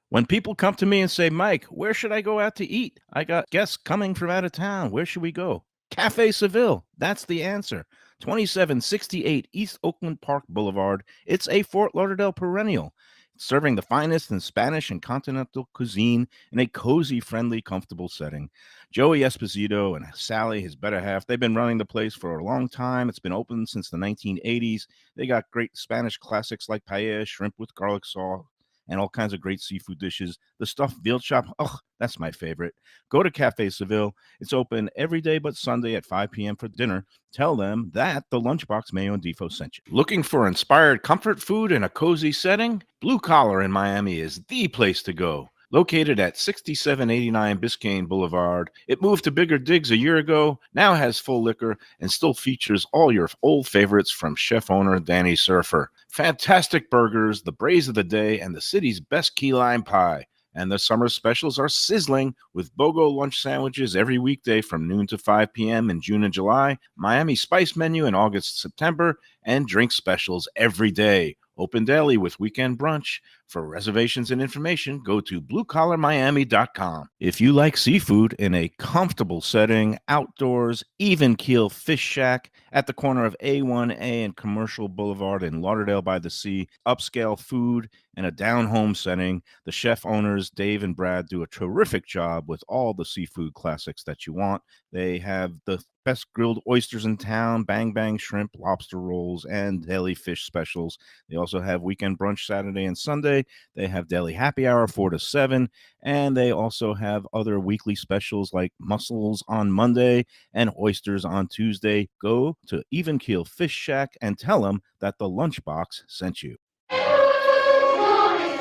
When people come to me and say, Mike, where should I go out to eat? I got guests coming from out of town. Where should we go? Cafe Seville. That's the answer. 2768 East Oakland Park Boulevard. It's a Fort Lauderdale perennial, serving the finest in Spanish and continental cuisine in a cozy, friendly, comfortable setting. Joey Esposito and Sally, his better half, they've been running the place for a long time. It's been open since the 1980s. They got great Spanish classics like paella, shrimp with garlic sauce, and all kinds of great seafood dishes. The stuffed veal chop, oh, that's my favorite. Go to Cafe Seville. It's open every day but Sunday at 5 p.m. for dinner. Tell them that the Lunchbox Mayo and Defo sent you. Looking for inspired comfort food in a cozy setting? Blue Collar in Miami is the place to go. Located at 6789 Biscayne Boulevard, it moved to bigger digs a year ago, now has full liquor, and still features all your old favorites from chef owner Danny Surfer. Fantastic burgers, the braise of the day, and the city's best key lime pie. And the summer specials are sizzling with BOGO lunch sandwiches every weekday from noon to 5 p.m. in June and July, Miami Spice menu in August, September, and drink specials every day. Open daily with weekend brunch. For reservations and information, go to bluecollarmiami.com. If you like seafood in a comfortable setting, outdoors, even keel fish shack at the corner of A1A and Commercial Boulevard in Lauderdale by the Sea, upscale food in a down-home setting, the chef owners, Dave and Brad, do a terrific job with all the seafood classics that you want. They have the best grilled oysters in town, bang bang shrimp, lobster rolls, and deli fish specials. They also have weekend brunch Saturday and Sunday. They have deli happy hour 4 to 7, and they also have other weekly specials like mussels on Monday and oysters on Tuesday. Go to Even Keel Fish Shack and tell them that the Lunchbox sent you.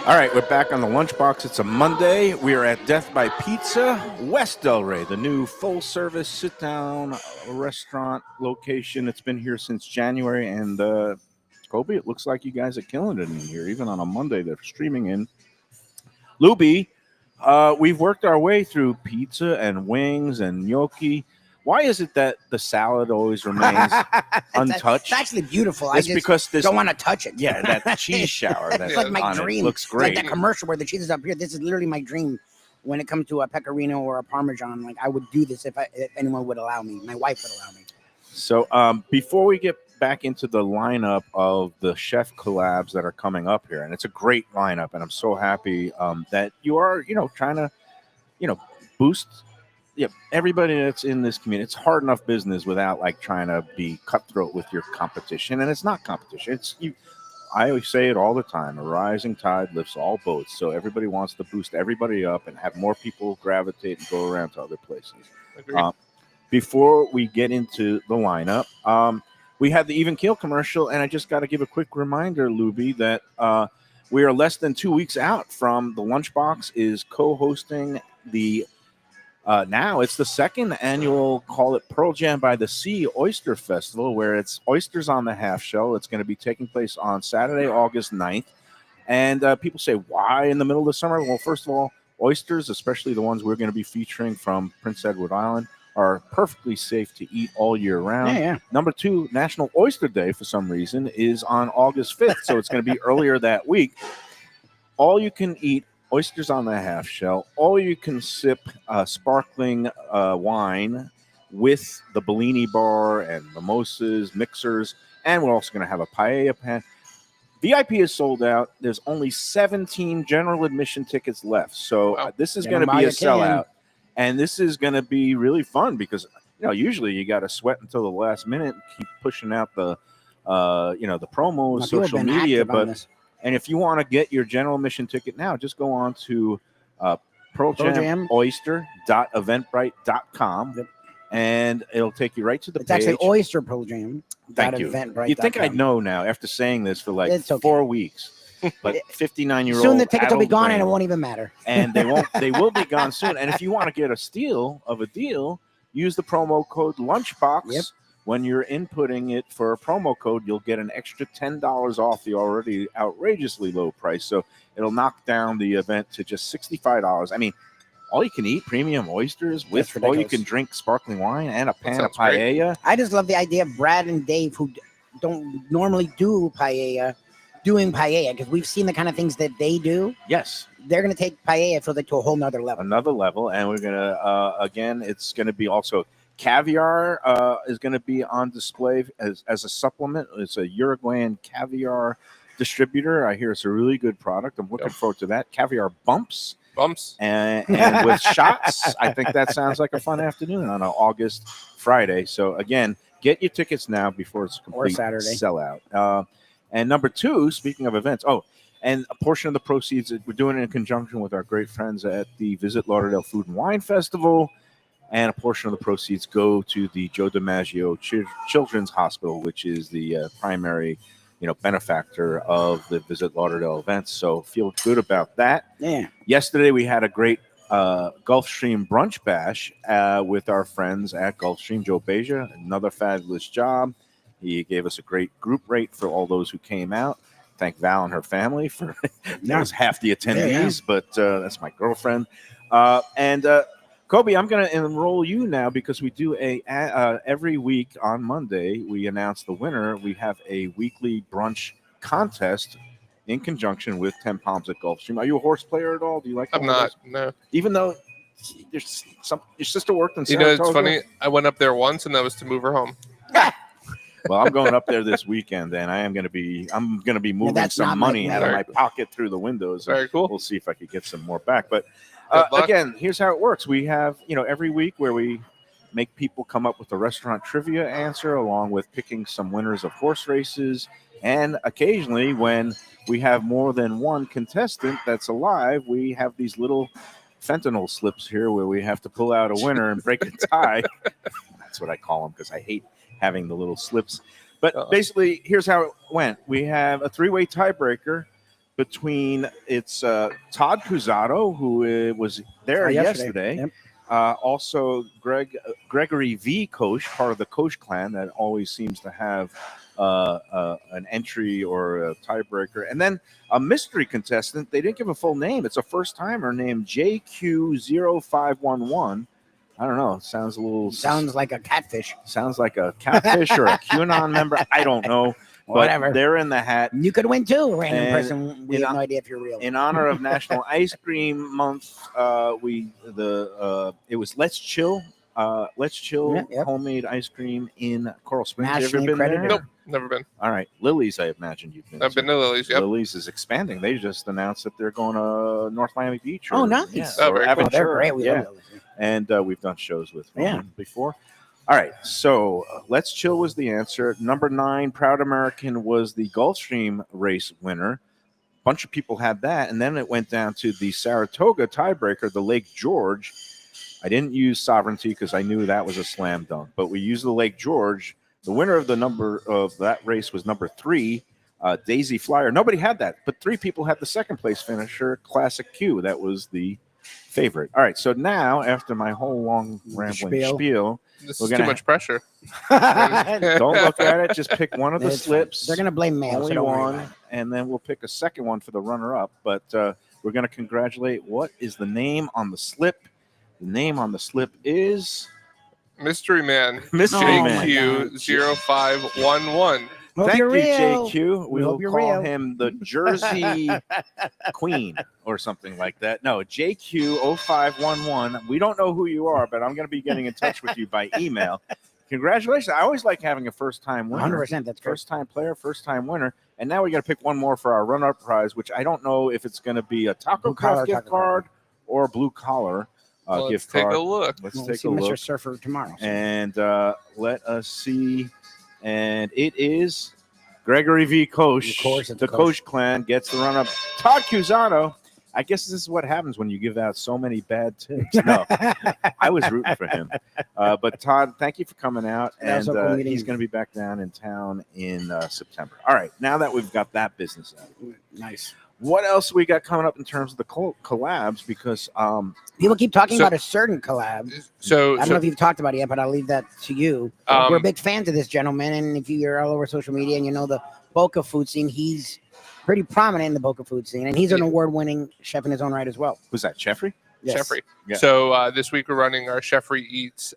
All right, we're back on the Lunchbox. It's a Monday. We are at Death by Pizza, West Delray, the new full-service sit-down restaurant location. It's been here since January, and Kobe, it looks like you guys are killing it in here. Even on a Monday, they're streaming in. Lubie, we've worked our way through pizza and wings and gnocchi. Why is it that the salad always remains untouched? It's actually beautiful. It's I just because this don't want to touch it. Yeah, that cheese shower. That's like my dream. Looks great. Like that commercial where the cheese is up here. This is literally my dream. When it comes to a pecorino or a parmesan, like I would do this if anyone would allow me. My wife would allow me. So before we get back into the lineup of the chef collabs that are coming up here, and it's a great lineup, and I'm so happy that you are, trying to, boost. Yeah, everybody that's in this community. It's hard enough business without like trying to be cutthroat with your competition, and it's not competition. It's you. I always say it all the time: a rising tide lifts all boats. So everybody wants to boost everybody up and have more people gravitate and go around to other places. Before we get into the lineup, we had the Even Keel commercial, and I just got to give a quick reminder, Lubie, that we are less than 2 weeks out from the Lunchbox is co-hosting the. Now it's the second annual, call it Pearl Jam by the Sea Oyster Festival, where it's oysters on the half shell. It's going to be taking place on Saturday, August 9th. And people say, why in the middle of the summer? Well, first of all, oysters, especially the ones we're going to be featuring from Prince Edward Island, are perfectly safe to eat all year round. Yeah. Number two, National Oyster Day, for some reason, is on August 5th. So it's going to be earlier that week. All you can eat oysters on the half shell, all you can sip sparkling wine with the Bellini bar and mimosas, mixers, and we're also going to have a paella pan. VIP is sold out. There's only 17 general admission tickets left. So this is going to be a sellout. And this is going to be really fun because, usually you got to sweat until the last minute, keep pushing out the, the promos, social media, but. And if you want to get your general admission ticket now, just go on to pearljamoyster.eventbrite.com, and it'll take you right to the page. It's actually Oyster Pearl Jam. Thank you. You'd think I'd know now after saying this for like 4 weeks. But 59-year-old soon the tickets will be gone, and it brain, won't even matter. and they will be gone soon. And if you want to get a steal of a deal, use the promo code Lunchbox. Yep. When you're inputting it for a promo code, you'll get an extra $10 off the already outrageously low price. So it'll knock down the event to just $65. I mean, all you can eat premium oysters with That's all you ridiculous. can drink sparkling wine and a pan of sounds great. paella. I just love the idea of Brad and Dave, who don't normally do paella, doing paella, because we've seen the kind of things that they do. Yes, They're going to take paella for to a whole nother level. another level. And we're going to, again, it's going to be also caviar is going to be on display as a supplement. It's a Uruguayan caviar distributor. I hear it's a really good product. I'm looking forward to that. Caviar bumps. And with shots. I think that sounds like a fun afternoon on an August Friday. So again, get your tickets now before it's a complete Saturday. sellout. And number 2, speaking of events, and a portion of the proceeds we're doing it in conjunction with our great friends at the Visit Lauderdale Food and Wine Festival, and a portion of the proceeds go to the Joe DiMaggio Children's Hospital, which is the primary benefactor of the Visit Lauderdale events. So feel good about that. Yeah. Yesterday we had a great Gulfstream brunch bash with our friends at Gulfstream. Joe Beja, another fabulous job. He gave us a great group rate for all those who came out. Thank Val and her family for that was half the attendees, but that's my girlfriend. And Kobe, I'm going to enroll you now because we do every week on Monday, we announce the winner. We have a weekly brunch contest in conjunction with 10 Palms at Gulfstream. Are you a horse player at all? Do you like? I'm not. No. Even though your sister worked in You know, Saratoga? it's funny. I went up there once, and that was to move her home. Well, I'm going up there this weekend, and I'm going to be moving that's some not money my- out of my pocket through the windows. Very cool. We'll see if I could get some more back. But Good luck. again, here's how it works. We have, every week where we make people come up with a restaurant trivia answer along with picking some winners of horse races. And occasionally when we have more than one contestant that's alive, we have these little fentanyl slips here where we have to pull out a winner and break a tie. That's what I call them because I hate having the little slips. But basically, here's how it went. We have a 3-way tiebreaker between Todd Cusato, who was there yesterday. Yep. Also, Gregory V. Koch, part of the Koch clan that always seems to have an entry or a tiebreaker. And then a mystery contestant. They didn't give a full name. It's a first-timer named JQ0511. I don't know. It sounds like a catfish. Sounds like a catfish or a QAnon member. I don't know. But Whatever. they're in the hat. You could win too, a random And person. We have no idea if you're real. In honor of National Ice Cream Month, it was Let's Chill. Yep. Homemade ice cream in Coral Springs. Have you ever Nationally been there? accredited. Nope, never been. All right. Lily's, I imagine you've been. I've been to Lily's. Yep. Lily's is expanding. They just announced that they're going to North Miami Beach. Oh, nice. Oh, or very cool. Oh, they're Aventura. great. We Yeah. love those. And we've done shows with them Yeah. before. All right, so Let's Chill was the answer. Number 9, Proud American was the Gulfstream race winner. A bunch of people had that, and then it went down to the Saratoga tiebreaker, the Lake George. I didn't use Sovereignty because I knew that was a slam dunk, but we used the Lake George. The winner of the number of that race was number 3, Daisy Flyer. Nobody had that, but 3 people had the second place finisher, Classic Q. That was the favorite. All right, so now after my whole long rambling spiel This We're is too gonna- much pressure. don't look at it. Just pick one of the It's fine. slips. They're going to blame Mayo. So Only don't worry one, about it. and then we'll pick a second one for the runner-up. But we're going to congratulate. What is the name on the slip? The name on the slip is Mystery Man. Mystery Oh, Man. my God. JQ0511. Hope Thank you're you, real. JQ. We We'll hope you're call real. him the Jersey Queen or something like that. No, JQ0511. We don't know who you are, but I'm going to be getting in touch with you by email. Congratulations. I always like having a first-time winner. 100%. That's first. First-time player, first-time winner. And now we got to pick one more for our runner-up prize, which I don't know if it's going to be a Taco Blue collar Craft gift Taco card or a Blue Collar Let's gift take card. a look. Let's We'll take see a Mr. look. Surfer tomorrow. And let us see. And it is Gregory V. Koch. Of course it's The Koch. Koch clan gets the run-up. Todd Cusato. I guess this is what happens when you give out so many bad tips. No, I was rooting for him. But Todd, thank you for coming out. That was And so cool meeting he's you. going to be back down in town in September. All right, now that we've got that business out, Nice. What else we got coming up in terms of the collabs? Because People keep talking So- about a certain collab. So, I don't know if you've talked about it yet, but I'll leave that to you. We're big fans of this gentleman, and if you're all over social media and you know the Boca food scene, he's pretty prominent in the Boca food scene, and he's an award-winning chef in his own right as well. was that Jeffrey? Yes. Jeffrey. Yeah. So this week we're running our Jeffrey Eats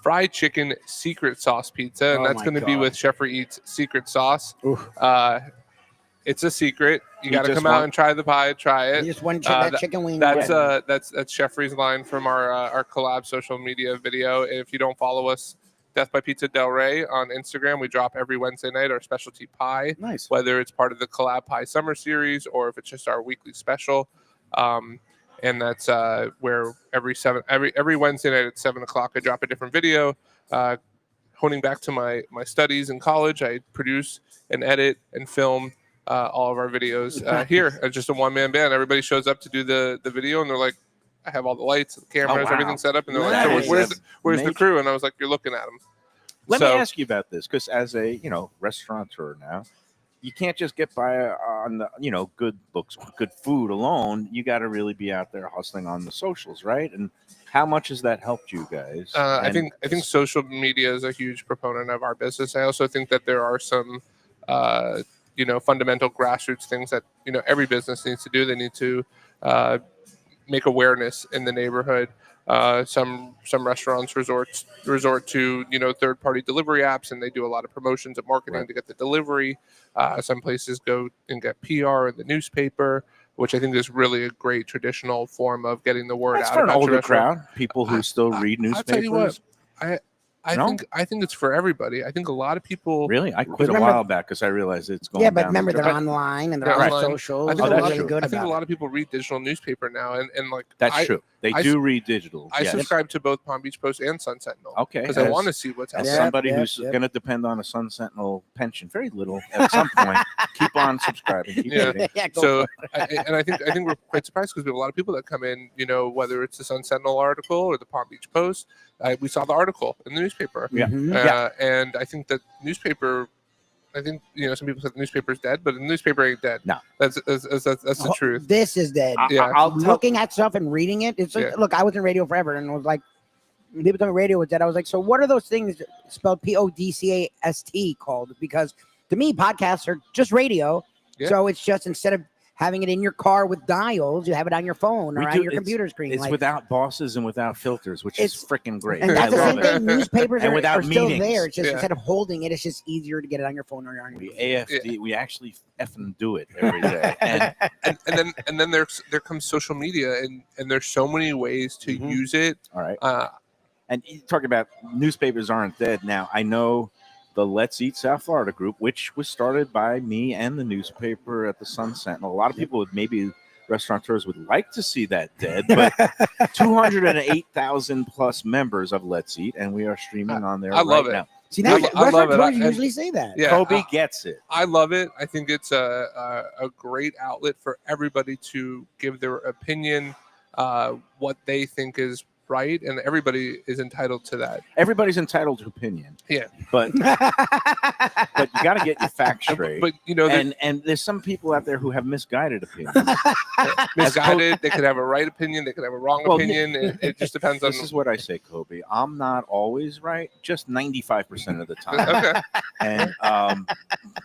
fried chicken secret sauce pizza, and Oh that's my going to be God. with Jeffrey Eats secret sauce. Oof. It's a secret. You You got to just come out want- and try the pie. Try He it. just one that- chicken wing. That's bread. that's Jeffrey's line from our collab social media video. If you don't follow us, Death by Pizza Delray on Instagram, we drop every Wednesday night our specialty pie, Nice. whether it's part of the collab pie summer series or if it's just our weekly special. And that's where every Wednesday night at 7:00 I drop a different video. Honing back to my studies in college, I produce and edit and film all of our videos here. It's just a one-man band. Everybody shows up to do the video, and they're like, I have all the lights, the cameras, wow. everything set up, and they're Nice. like, so where's the Major. crew? And I was like, you're looking at them. Let So- me ask you about this, because as a restaurateur now, you can't just get by on the good looks, good food alone. You got to really be out there hustling on the socials, right? And how much has that helped you guys? I And- think social media is a huge proponent of our business. I also think that there are some fundamental grassroots things that every business needs to do. They need to make awareness in the neighborhood. Some restaurants resort to third party delivery apps, and they do a lot of promotions and marketing Right. to get the delivery. Some places go and get PR in the newspaper, which I think is really a great traditional form of getting the word That's out for an about your older restaurant. crowd, people who still read I'll newspapers. tell you what, I No? think it's for everybody. I think a lot of people. Really, I quit a Remember- while back because I realized it's going. Yeah, but down remember the they're drain. online and they're They're on online. social. I think, Oh, a that's lot, really true. good I think about a it. lot of people read digital newspaper now, and like That's I, true. They I do read digital. I yes. subscribe to both Palm Beach Post and Sun Sentinel Okay, because I as- want to see what's out As Yeah, there. somebody yeah, who's yeah. going to depend on a Sun Sentinel pension, very little at some point, keep on subscribing. Keep Yeah. reading. Yeah, go So, for I think we're quite surprised because we have a lot of people that come in. Whether it's the Sun Sentinel article or the Palm Beach Post, we saw the article in the newspaper. it. Yeah. Mhm. And I think that newspaper. I think some people say the newspaper's dead, but the newspaper ain't dead. No. That's the truth. This is dead. Yeah. I'll tell. Looking at stuff and reading it, it's like, Yeah. look, I was in radio forever and was like, people told me radio was dead. I was like, so what are those things spelled PODCAST called? Because to me, podcasts are just radio. Yeah. So it's just instead of having it in your car with dials, you have it on your phone or We on do- your it's- computer screen. It's like, without bosses and without filters, which is It's- freaking great. and I that's the love same it. thing. Newspapers And are, without are still meetings. there. It's just Yeah. instead of holding it, it's just easier to get it on your phone or on your We AFD. Yeah. We actually effing do it every day. And and then there comes social media, and there's so many ways to Mhm. use it. all right. Uh, And you talk about newspapers aren't dead. Now, I know the Let's Eat South Florida group, which was started by me and the newspaper at the Sun Sentinel. A lot of people would maybe restaurateurs would like to see that dead, but 208,000 plus members of Let's Eat, and we are streaming on there I love right it. now. See, that's, I love it. restaurateurs And- usually say that. yeah, Kobe gets it. I love it. I think it's a great outlet for everybody to give their opinion, what they think is right, and everybody is entitled to that. Everybody's entitled to opinion. Yeah. But you got to get your facts straight. But there- and there's some people out there who have misguided opinions. misguided. They could have a right opinion. They could have a wrong Well, opinion. It just depends on. This is what I say, Kobe. I'm not always right, just 95% of the time. Okay. And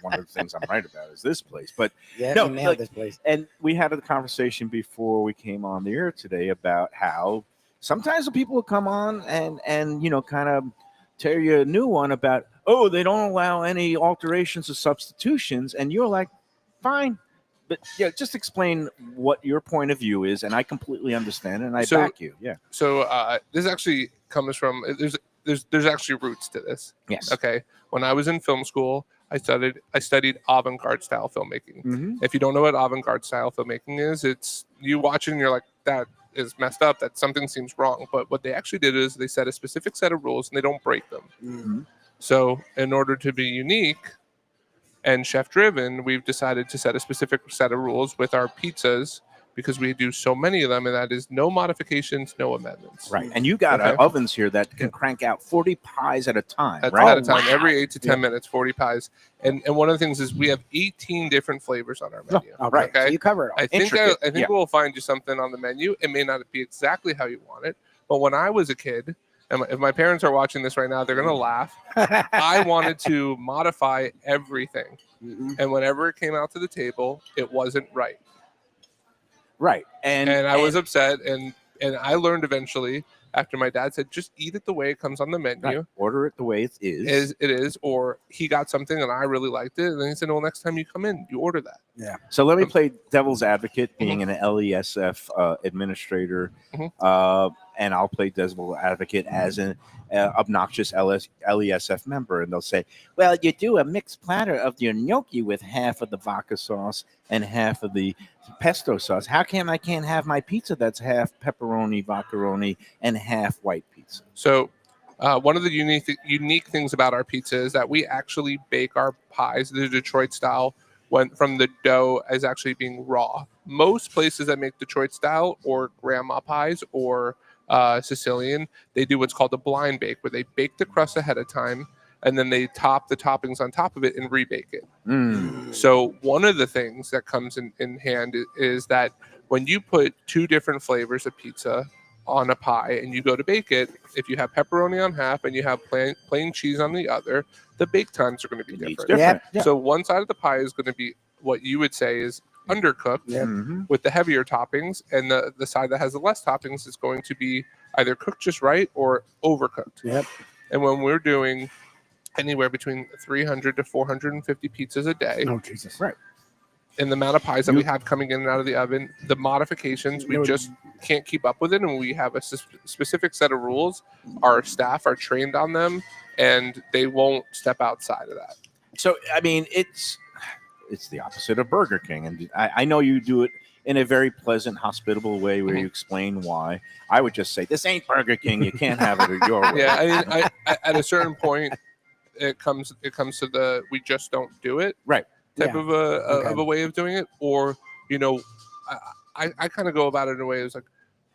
one of the things I'm right about is this place. But Yeah, No, you nailed like- this place. and we had a conversation before we came on the air today about how sometimes the people will come on and kind of tear you a new one about, oh, they don't allow any alterations or substitutions, and you're like, fine. But yeah, just explain what your point of view is, and I completely understand, and I So- back you. Yeah. So this actually comes from there's actually roots to this. Yes. Okay. When I was in film school, I studied avant-garde style filmmaking. Mm-hmm. If you don't know what avant-garde style filmmaking is, it's you watch it and you're like, that is messed up. That something seems wrong. But what they actually did is they set a specific set of rules and they don't break them. Mhm. So in order to be unique and chef driven, we've decided to set a specific set of rules with our pizzas because we do so many of them, and that is no modifications, no amendments. Right. And you got Okay. ovens here that can crank out 40 pies at a time, At right? a time, every 8 to 10 minutes, 40 pies. And one of the things is we have 18 different flavors on our menu. Right. So Okay. you cover it all. I think Intricate, yeah. we'll find you something on the menu. It may not be exactly how you want it, but when I was a kid, and if my parents are watching this right now, they're gonna laugh. I wanted to modify everything, and whenever it came out to the table, it wasn't right. Right. And I was upset, and I learned eventually after my dad said, just eat it the way it comes on the menu. right. Order it the way it is. Or he got something and I really liked it, and then he said, well, next time you come in, you order that. So let me play devil's advocate, being an LESF administrator, and I'll play devil's advocate as an obnoxious LESF member. And they'll say, well, you do a mixed platter of your gnocchi with half of the vodka sauce and half of the pesto sauce. How come I can't have my pizza that's half pepperoni, vodka-roni, and half white pizza? So one of the unique things about our pizza is that we actually bake our pies the Detroit style from the dough as actually being raw. Most places that make Detroit style or grandma pies or Sicilian, they do what's called a blind bake, where they bake the crust ahead of time and then they top the toppings on top of it and rebake it. So one of the things that comes in hand is that when you put two different flavors of pizza on a pie and you go to bake it, if you have pepperoni on half and you have plain cheese on the other, the bake times are going to be different. So one side of the pie is going to be what you would say is undercooked with the heavier toppings, and the side that has the less toppings is going to be either cooked just right or overcooked. And when we're doing anywhere between 300 to 450 pizzas a day, Right. and the amount of pies that we have coming in and out of the oven, the modifications, we just can't keep up with it, and we have a specific set of rules. Our staff are trained on them, and they won't step outside of that. So, I mean, it's the opposite of Burger King. And I know you do it in a very pleasant, hospitable way where you explain why. I would just say, this ain't Burger King. You can't have it your way. Yeah, I mean, at a certain point, it comes to the we just don't do it type of a way of doing it. Or, I kind of go about it in a way it's like,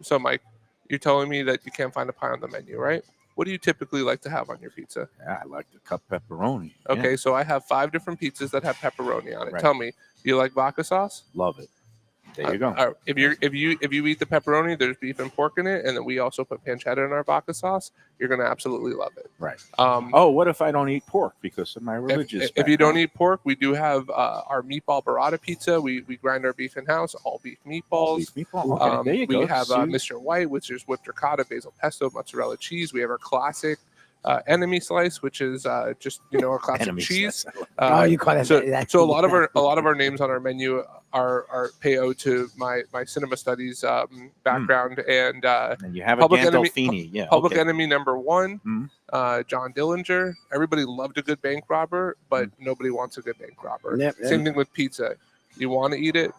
so Mike, you're telling me that you can't find a pie on the menu, right? What do you typically like to have on your pizza? I like the cup pepperoni. Okay, so I have 5 different pizzas that have pepperoni on it. Right. Tell me, do you like vodka sauce? Love it. There you go. If you eat the pepperoni, there's beef and pork in it, and then we also put pancetta in our vodka sauce. You're gonna absolutely love it. Right. Oh, what if I don't eat pork because of my religious? If you don't eat pork, we do have our meatball burrata pizza. We grind our beef in house, all beef meatballs. Okay, there you go. We have Mr. White, which is whipped ricotta, basil pesto, mozzarella cheese. We have our classic enemy slice, which is just our classic cheese. You call that? So a lot of our names on our menu are pay ode to my cinema studies background, and you have Public a Gandolfini, Enemy, Public Enemy #1, John Dillinger. Everybody loved a good bank robber, but nobody wants a good bank robber. Same thing with pizza. You want to eat it,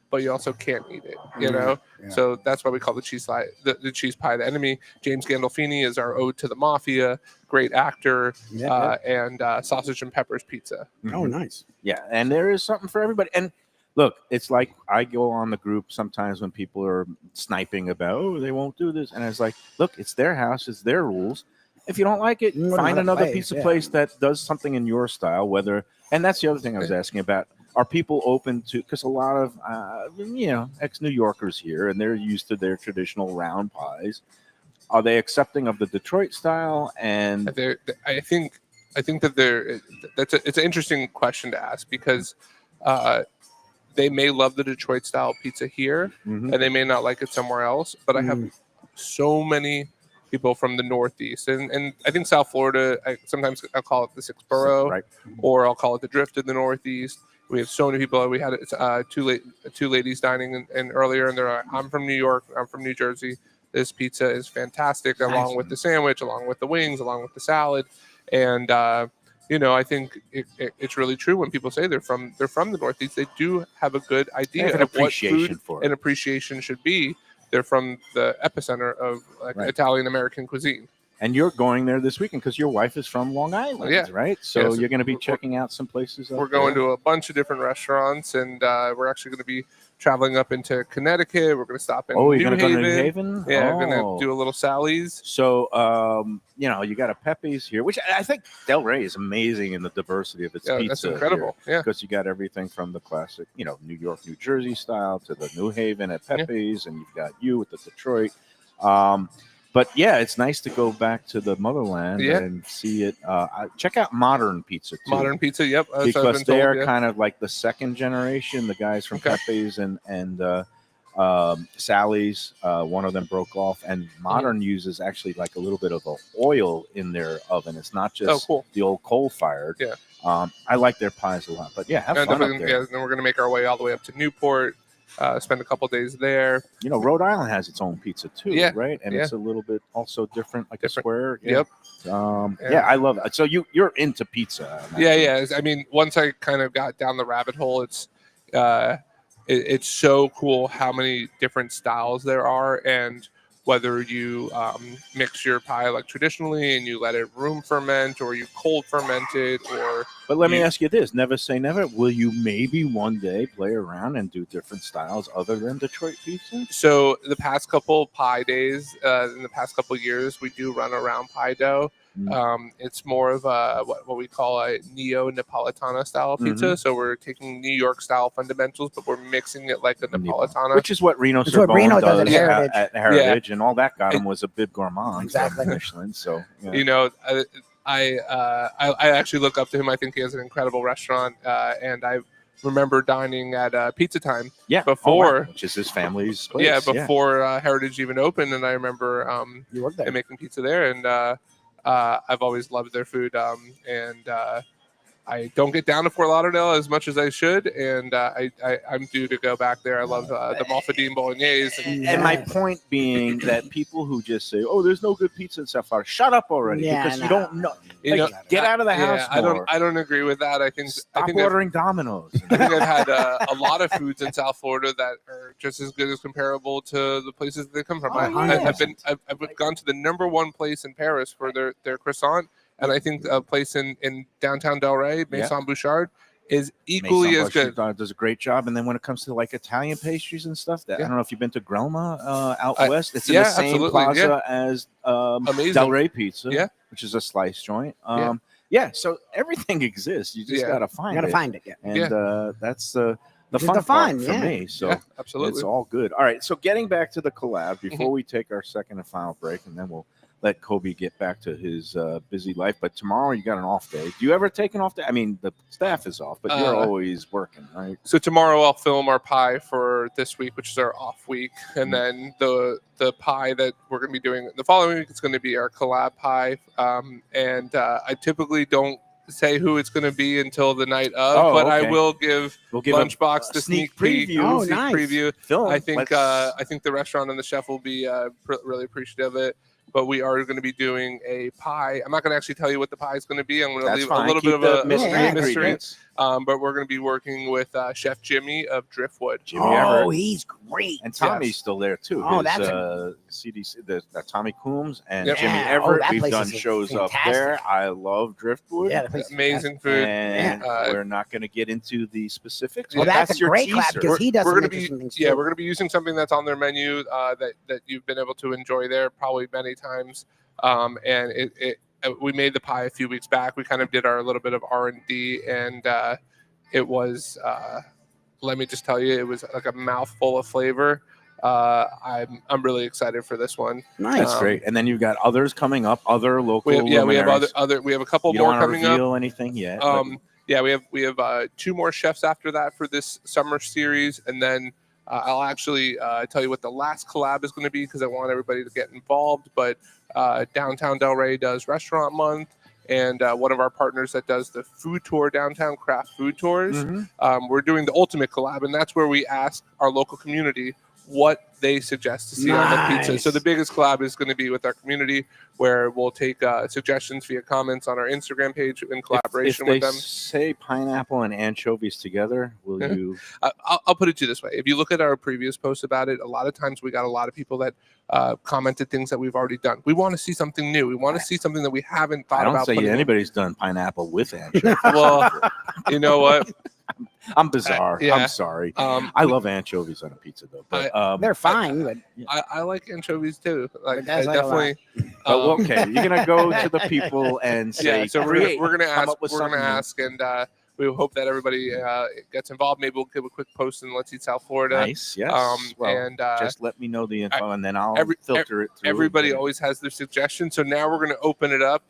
but you also can't eat it. So that's why we call the cheese pie the cheese pie the enemy. James Gandolfini is our ode to the mafia. Great actor, and sausage and peppers pizza. Oh, nice. Yeah, and there is something for everybody. And look, it's like I go on the group sometimes when people are sniping about, they won't do this. And it's like, look, it's their house, it's their rules. If you don't like it, find another pizza place that does something in your style, and that's the other thing I was asking about. Are people open to, because a lot of, ex-New Yorkers here, and they're used to their traditional round pies. Are they accepting of the Detroit style? And I think that it's an interesting question to ask, because they may love the Detroit style pizza here, and they may not like it somewhere else. But I have so many people from the Northeast, and I think South Florida. Sometimes I'll call it the Sixth Borough, or I'll call it the Drift in the Northeast. We have so many people. We had two ladies dining in earlier, and they're like, I'm from New York, I'm from New Jersey. This pizza is fantastic, along with the sandwich, along with the wings, along with the salad, and I think it's really true when people say they're from the Northeast. They do have a good idea of what food and appreciation should be. They're from the epicenter of Italian American cuisine. And you're going there this weekend because your wife is from Long Island, Yeah. right? So Yeah, so you're going to be we're- checking out some places. We're going to a bunch of different restaurants, and we're actually going to be traveling up into Connecticut. We're going to stop in Oh, you're New going to go Haven. to New Haven? Yeah, oh. going to do a little Sally's. So, you got a Pepe's here, which I think Delray is amazing in the diversity of its pizza. That's incredible. Yeah. Because you got everything from the classic, New York, New Jersey style to the New Haven at Pepe's, and you've got you with the Detroit. But yeah, it's nice to go back to the motherland and see it. Check out Modern Pizza too. Modern Pizza, yep. Because they are kind of like the second generation. The guys from Pepe's and Sally's, one of them broke off, and Modern uses actually like a little bit of oil in their oven. It's not just the old coal fired. Yeah. I like their pies a lot. But yeah, have fun up there. Yeah, and then we're going to make our way all the way up to Newport. Spend a couple days there. Rhode Island has its own pizza too, right? And it's a little bit also different, like a square. Yep. Yeah, I love it. So you're into pizza. Yeah. I mean, once I kind of got down the rabbit hole, it's so cool how many different styles there are, and whether you mix your pie like traditionally and you let it room ferment, or you cold ferment it, or. But let me ask you this: never say never. Will you maybe one day play around and do different styles other than Detroit pizza? So the past couple pie days, in the past couple years, we do run around pie dough. It's more of a what we call a neo-Napolitana style pizza. So we're taking New York style fundamentals, but we're mixing it like a Napolitana, which is what Reno Sorbonne does at Heritage, and all that got him was a bib gourmand. Exactly. Michelin. So I actually look up to him. I think he has an incredible restaurant, and I remember dining at Pizza Time before, which is his family's place. Yeah, before Heritage even opened, and I remember you worked there. making pizza there, and I've always loved their food, and I don't get down to Fort Lauderdale as much as I should, and I'm due to go back there. I love the Malfadine Bolognese. And my point being that people who just say, "Oh, there's no good pizza in South Florida," shut up already, because you don't know. Get out of the house. I don't agree with that. I think ordering Domino's. I think I've had a lot of foods in South Florida that are just as good as comparable to the places that they come from. I've gone to the #1 place in Paris for their croissant. And I think a place in downtown Delray, Maison Bouchard, is equally as good. Does a great job. And then when it comes to like Italian pastries and stuff, I don't know if you've been to Grelma out west. It's in the same plaza as Delray Pizza, which is a slice joint. So everything exists. You just gotta find it. Find it. And that's the fun part for me. So absolutely, it's all good. All right. So getting back to the collab before we take our second and final break, and then we'll let Kobe get back to his busy life. But tomorrow you got an off day. Do you ever take an off day? I mean, the staff is off, but you're always working, right? So tomorrow I'll film our pie for this week, which is our off week. And then the pie that we're going to be doing the following week is going to be our collab pie. And I typically don't say who it's going to be until the night of, but I will give Lunchbox the sneak preview. Preview. Film. I think the restaurant and the chef will be really appreciative of it. But we are going to be doing a pie. I'm not going to actually tell you what the pie is going to be. I'm going to leave a little bit of a mystery. But we're going to be working with Chef Jimmy of Driftwood. He's great. And Tommy's still there too. That's CDC. Tommy Coombs and Jimmy Everett. We've done shows up there. I love Driftwood. Yeah, amazing food. And we're not going to get into the specifics. Well, that's a great clap because he does some interesting things too. Yeah, we're going to be using something that's on their menu that you've been able to enjoy there probably many times. And we made the pie a few weeks back. We kind of did our little bit of R&D, and it was, let me just tell you, it was like a mouthful of flavor. I'm really excited for this one. Nice, that's great. And then you've got others coming up, other local. We have other. We have a couple more coming up. Reveal anything yet? We have 2 more chefs after that for this summer series, and then I'll actually tell you what the last collab is going to be because I want everybody to get involved. But Downtown Delray does Restaurant Month, and one of our partners that does the food tour, Downtown Craft Food Tours. We're doing the ultimate collab, and that's where we ask our local community, what they suggest to see on the pizza. Nice. So the biggest collab is going to be with our community, where we'll take suggestions via comments on our Instagram page in collaboration if with they them. say pineapple and anchovies together, will Yeah. you? I'll put it to you this way. If you look at our previous posts about it, a lot of times we got a lot of people that commented things that we've already done. We want to see something new. We want to see something that we haven't thought I don't about. say putting in. anybody's done pineapple with anchovies. Well, you know what? I'm bizarre. yeah. I'm sorry. Um, I love anchovies on a pizza, though. But They're fine, but I like anchovies too. Like, that's I like a lot. definitely. but okay, you're gonna go to the people and say, Yeah, so "Create, we're gonna come ask. up with We're gonna something new." ask, and we hope that everybody gets involved. Maybe we'll give a quick post in Let's Eat South Florida. Nice, yes. Well, and just let me know the info, and then I'll every- filter it through. everybody always has their suggestions. So now we're gonna open it up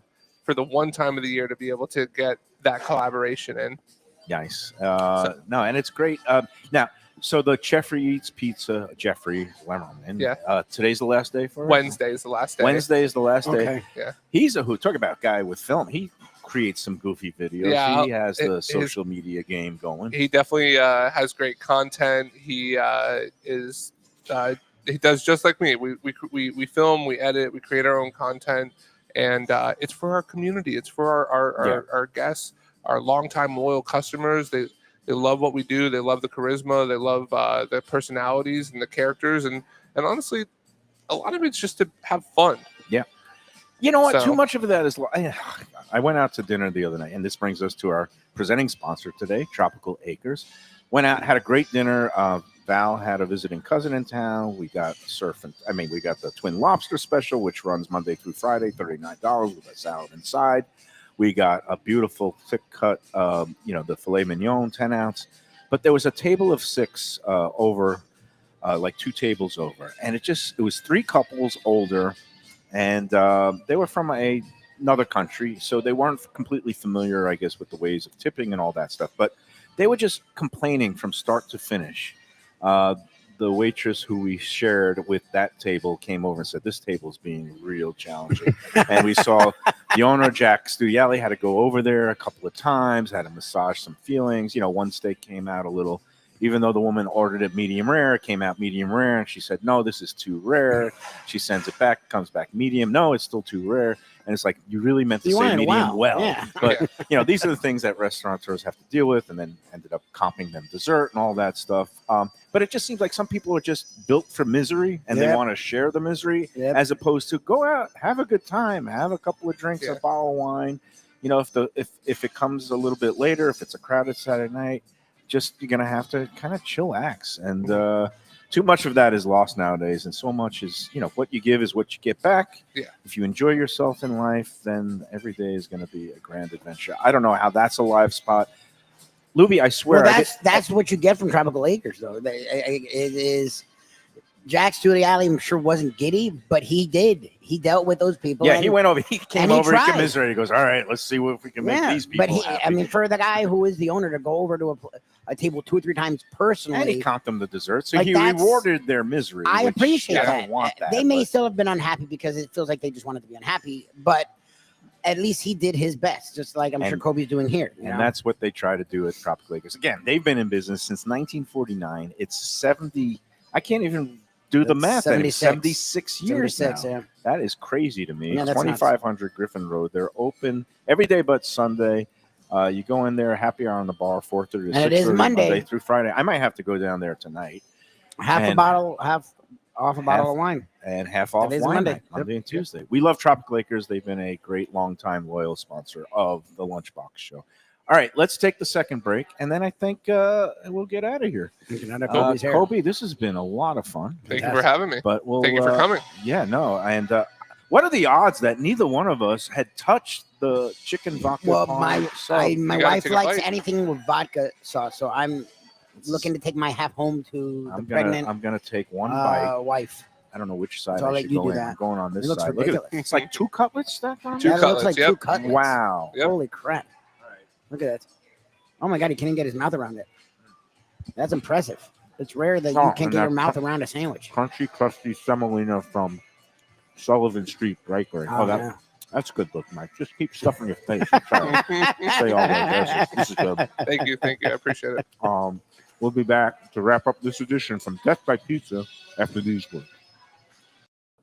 for the one time of the year to be able to get that collaboration in. Nice. No, and it's great. Now, so the Jeffrey Eats Pizza, Jeffrey Lemmerman. Yeah. Today's the last day for it? Wednesday is the last day. Wednesday is the last day. okay. Yeah. He's a who. Talk about a guy with film. He creates some goofy videos. Yeah, he has the his- social media game going. He definitely has great content. He is he does just like me. We film, we edit, we create our own content, and it's for our community. It's for our guests, our longtime loyal customers. They love what we do. They love the charisma. They love the personalities and the characters, and honestly, a lot of it's just to have fun. You know what? So- Too much of that is. I went out to dinner the other night, and this brings us to our presenting sponsor today, Tropical Acres. Went out, had a great dinner. Val had a visiting cousin in town. We got we got the Twin Lobster special, which runs Monday through Friday, $39 with a salad inside. We got a beautiful thick cut, the filet mignon, 10 ounce. But there was a table of 6 over, like 2 tables over, and it was 3 couples older. And they were from another country, so they weren't completely familiar, I guess, with the ways of tipping and all that stuff. But they were just complaining from start to finish. The waitress who we shared with that table came over and said, "This table is being real challenging." And we saw the owner, Jack Stuielli, had to go over there a couple of times, had to massage some feelings. One steak came out a little. Even though the woman ordered it medium rare, it came out medium rare. And she said, "No, this is too rare." She sends it back, comes back medium. "No, it's still too rare." And it's like, you really meant to say medium well. Yeah. But, these are the things that restaurateurs have to deal with, and then ended up comping them dessert and all that stuff. But it just seems like some people are just built for misery, and they want to share the misery, as opposed to go out, have a good time, have a couple of drinks, a bottle of wine. If it comes a little bit later, if it's a crowded Saturday night, you're gonna have to kind of chillax, and too much of that is lost nowadays, and so much is what you give is what you get back. Yeah. If you enjoy yourself in life, then every day is going to be a grand adventure. I don't know how that's a live spot, Lubie. I swear, Well, that's what you get from Tropical Acres, though. It is. Jack Studiali, I'm sure, wasn't giddy, but he did. He dealt with those people. Yeah, and he went over. He came and he over. He tried. commiserated. He goes, "All right, let's see if we can make these people but happy." for the guy who is the owner to go over to a table 2 or 3 times personally, and he comped them the dessert, so Like, he that's- rewarded their misery. I which appreciate I that. don't want that. They may but- still have been unhappy because it feels like they just wanted to be unhappy, but at least he did his best, just like I'm sure And- Kobe's doing here. And that's what they try to do at Tropical Acres. Again, they've been in business since 1949. It's 70. I can't even do the That's math. 76. 76 years 76, now. yeah. That is crazy to me. Yeah, that's 2500 Griffin Road. They're open every day but Sunday. You go in there, happy hour on the bar, 4:30 to And it is 6:30 Monday. through Friday. I might have to go down there tonight half and- a bottle of wine. and half off That is wine Monday. night, Monday and Tuesday. We love Tropical Acres. They've been a great long-time loyal sponsor of the Lunchbox Show. All right, let's take the second break, and then I think we'll get out of here. Kobe's here. Kobe, this has been a lot of fun. Thank you for having me. But we'll Thank you for coming. Yeah, no, and what are the odds that neither one of us had touched the chicken vodka? Well, palm my sub? You gotta wife take a likes bite. anything with vodka sauce, so I'm looking to take my half home to the I'm pregnant gonna take one bite. wife. I don't know which side So I'll I let should you go do in. that. I'm going on this It looks side. Look at it. ridiculous. It's like 2 cutlets stacked on Two Yeah, it looks like cutlets, yep. 2 cutlets. Wow. Yep. Holy crap. Look at that. Oh my God, he can't even get his mouth around it. That's impressive. It's rare that you Oh, can't and get your that mouth around a sandwich. Crunchy, crusty semolina from Sullivan Street Bakery. Oh, Oh, that's good look, Mike. Just keep stuffing your face. I'm trying to say all that. This is good. Thank you. I appreciate it. We'll be back to wrap up this edition from Death by Pizza after these words.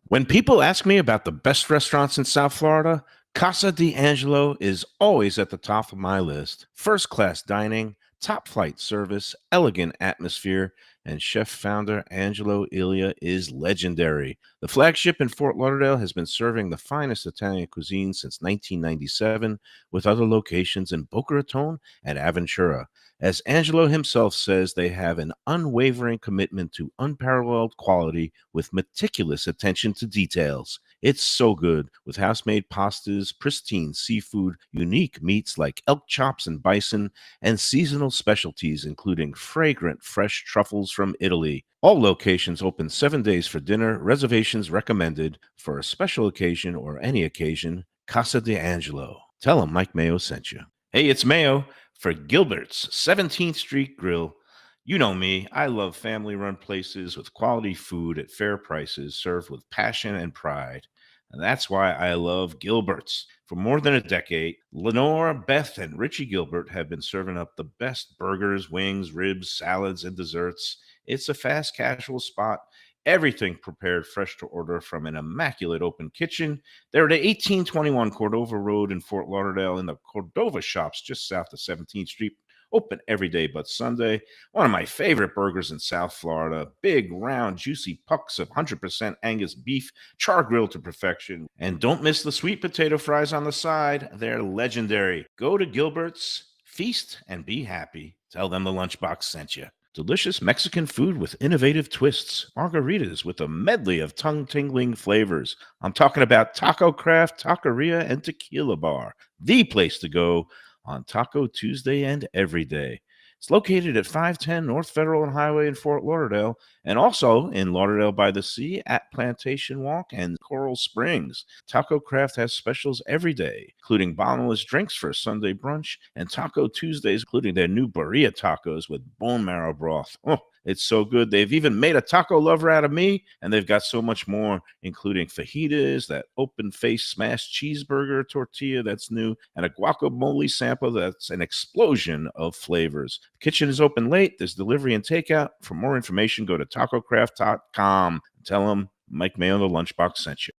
When people ask me about the best restaurants in South Florida, Casa D'Angelo is always at the top of my list. First class dining, top flight service, elegant atmosphere, and chef founder Angelo Ilia is legendary. The flagship in Fort Lauderdale has been serving the finest Italian cuisine since 1997, with other locations in Boca Raton and Aventura. As Angelo himself says, they have an unwavering commitment to unparalleled quality with meticulous attention to details. It's so good, with house-made pastas, pristine seafood, unique meats like elk chops and bison, and seasonal specialties including fragrant fresh truffles from Italy. All locations open 7 days for dinner. Reservations recommended for a special occasion or any occasion. Casa D'Angelo. Tell them Mike Mayo sent you. Hey, it's Mayo for Gilbert's 17th Street Grill. You know me, I love family-run places with quality food at fair prices served with passion and pride. And that's why I love Gilbert's. For more than a decade, Lenore, Beth, and Richie Gilbert have been serving up the best burgers, wings, ribs, salads, and desserts. It's a fast casual spot. Everything prepared fresh to order from an immaculate open kitchen. They're at 1821 Cordova Road in Fort Lauderdale in the Cordova Shops just south of 17th Street. Open every day but Sunday. One of my favorite burgers in South Florida. Big, round, juicy pucks of 100% Angus beef, char grilled to perfection. And don't miss the sweet potato fries on the side. They're legendary. Go to Gilbert's, feast, and be happy. Tell them the Lunchbox sent you. Delicious Mexican food with innovative twists. Margaritas with a medley of tongue-tingling flavors. I'm talking about Taco Craft, Taqueria, and Tequila Bar. The place to go on Taco Tuesday and every day. It's located at 510 North Federal and Highway in Fort Lauderdale, and also in Lauderdale by the Sea at Plantation Walk and Coral Springs. Taco Craft has specials every day, including bottomless drinks for Sunday brunch, and Taco Tuesdays, including their new birria tacos with bone marrow broth. Oh, it's so good. They've even made a taco lover out of me, and they've got so much more, including fajitas, that open-faced smashed cheeseburger tortilla that's new, and a guacamole sample that's an explosion of flavors. The kitchen is open late. There's delivery and takeout. For more information, go to tacocraft.com. Tell them Mike Mayo, the Lunchbox, sent you.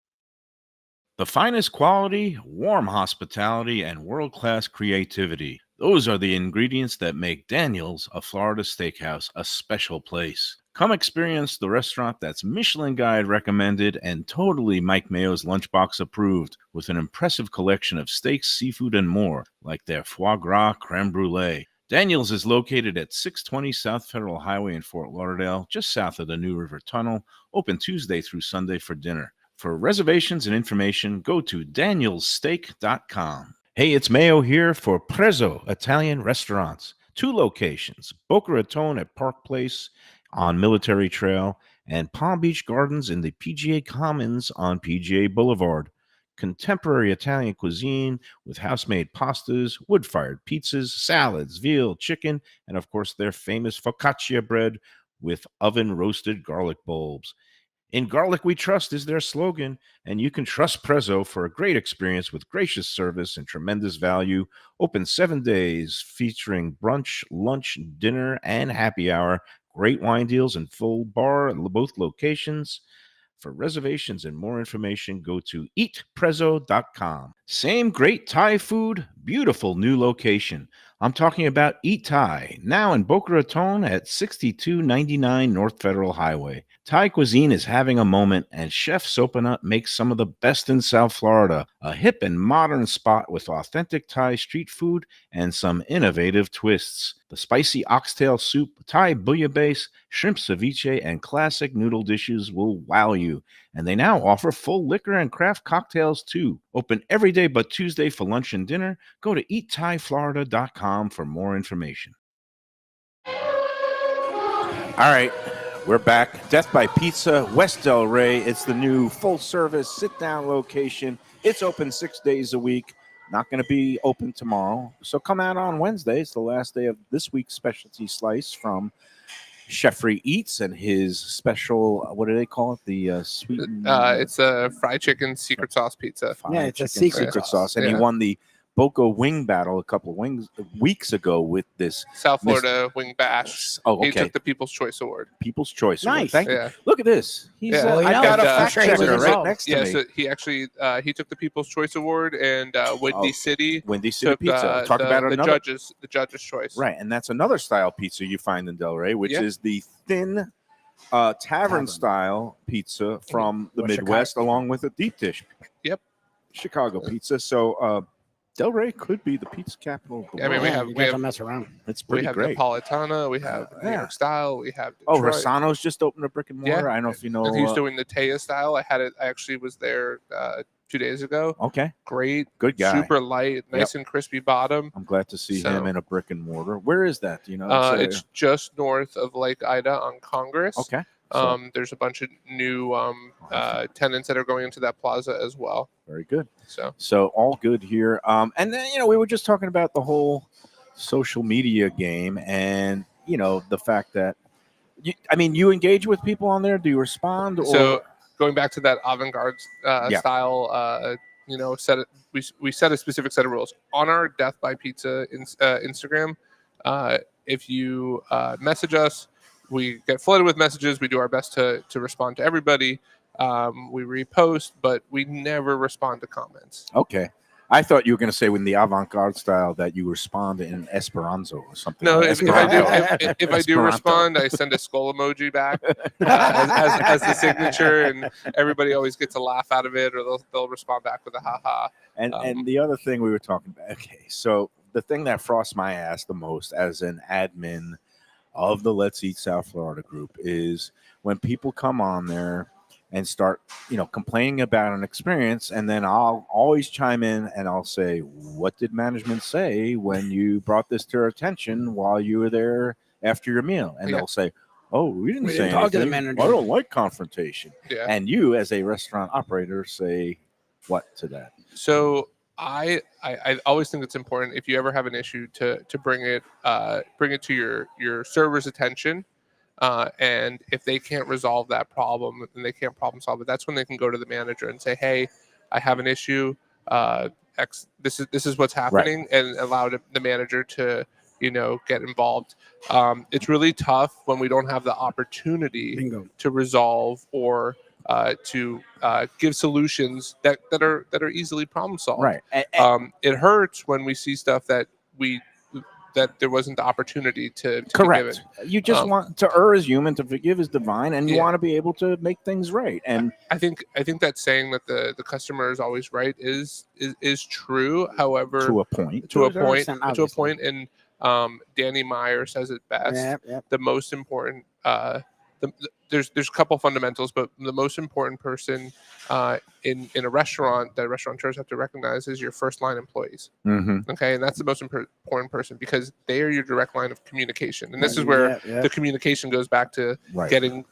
The finest quality, warm hospitality, and world-class creativity. Those are the ingredients that make Daniel's, a Florida steakhouse, a special place. Come experience the restaurant that's Michelin Guide recommended and totally Mike Mayo's Lunchbox approved, with an impressive collection of steaks, seafood, and more, like their foie gras creme brulee. Daniel's is located at 620 South Federal Highway in Fort Lauderdale, just south of the New River Tunnel, open Tuesday through Sunday for dinner. For reservations and information, go to danielssteak.com. Hey, it's Mayo here for Prezzo Italian Restaurants. 2 locations, Boca Raton at Park Place on Military Trail and Palm Beach Gardens in the PGA Commons on PGA Boulevard. Contemporary Italian cuisine with house-made pastas, wood-fired pizzas, salads, veal, chicken, and of course their famous focaccia bread with oven-roasted garlic bulbs. In Garlic We Trust is their slogan, and you can trust Prezzo for a great experience with gracious service and tremendous value. Open 7 days, featuring brunch, lunch, dinner, and happy hour. Great wine deals and full bar at both locations. For reservations and more information, go to eatprezzo.com. Same great Thai food, beautiful new location. I'm talking about Eat Thai, now in Boca Raton at 6299 North Federal Highway. Thai cuisine is having a moment, and Chef Sopanut makes some of the best in South Florida. A hip and modern spot with authentic Thai street food and some innovative twists. The spicy oxtail soup, Thai bouillabaisse, shrimp ceviche, and classic noodle dishes will wow you. And they now offer full liquor and craft cocktails too. Open every day but Tuesday for lunch and dinner. Go to eatthaiflorida.com for more information. All right, we're back. Death by Pizza, West Delray. It's the new full-service sit-down location. It's open 6 days a week. Not going to be open tomorrow. So come out on Wednesday. It's the last day of this week's specialty slice from Chefry Eats and his special, what do they call it? The sweet. It's a fried chicken secret sauce pizza. Yeah, it's a secret secret sauce. And Yeah. he won the Boca Wing Battle a couple of weeks ago with this South Florida Wing Bash. Oh, He okay. took the People's Choice Award. People's Choice Award. Nice. Thank you. Yeah. Look at this. He's Yeah. Well, you I know, got a and, fact sure he was checker right involved. next to Yeah, me. so he actually he took the People's Choice Award, and Windy City Windy City took Pizza. Talk about the another judge's choice. right, and that's another style pizza you find in Delray, which Yeah. is the thin tavern style pizza from the Or Midwest, Chicago. along with a deep dish. Yep. Chicago pizza. So Delray could be the pizza capital of the I mean, world. we you guys have don't mess around. It's we pretty have great. Napolitana, we have New Yeah. York style, we have Oh, Detroit. Rossano's just opened a brick and mortar. Yeah. I don't know if you know. And he's doing the Taya style. I actually was there 2 days ago. Okay, Great, good guy. super light, nice and crispy bottom. I'm glad to see So- him in a brick and mortar. Where is that? Do you know? It's just north of Lake Ida on Congress. okay. So, There's a bunch of new tenants that are going into that plaza as well. very good. So All good here. And then we were just talking about the whole social media game, and the fact that you engage with people on there. Do you respond? Or So going back to that avant-garde Yeah. style, we set a specific set of rules on our Death by Pizza Instagram. If you message us, we get flooded with messages. We do our best to respond to everybody. We repost, but we never respond to comments. okay. I thought you were going to say in the avant-garde style that you respond in Esperanto or something. No, like if I do, Esperanto. if I do Esperanto. respond, I send a skull emoji back as the signature, and everybody always gets a laugh out of it, or they'll respond back with a haha. And the other thing we were talking about. Okay, so the thing that frosts my ass the most as an admin of the Let's Eat South Florida group is when people come on there and start, complaining about an experience, and then I'll always chime in and I'll say, "What did management say when you brought this to our attention while you were there after your meal?" And Yeah. they'll say, "Oh, we didn't We say didn't talk to the anything. manager." I don't like confrontation." Yeah. And you, as a restaurant operator, say what to that? So I always think it's important, if you ever have an issue, to bring it to your server's attention. And if they can't resolve that problem and they can't problem solve it, that's when they can go to the manager and say, "Hey, I have an issue. This is what's happening," and allow the manager to get involved. It's really tough when we don't have the opportunity Bingo. to resolve or to give solutions that are easily problem solved. Right. It hurts when we see stuff that there wasn't the opportunity to be Correct. given. You just want to err is human, to forgive is divine, and you Yeah. want to be able to make things right. And I think that saying that the customer is always right is true. However, to a point. to a a certain point, extent, to a obviously. point, and Danny Meyer says it best. Yeah. The most important there's a couple fundamentals, but the most important person in a restaurant that restaurateurs have to recognize is your first line employees. Mm-hmm. Okay, and that's the most important person, because they are your direct line of communication, and this is where the communication goes back to Right. getting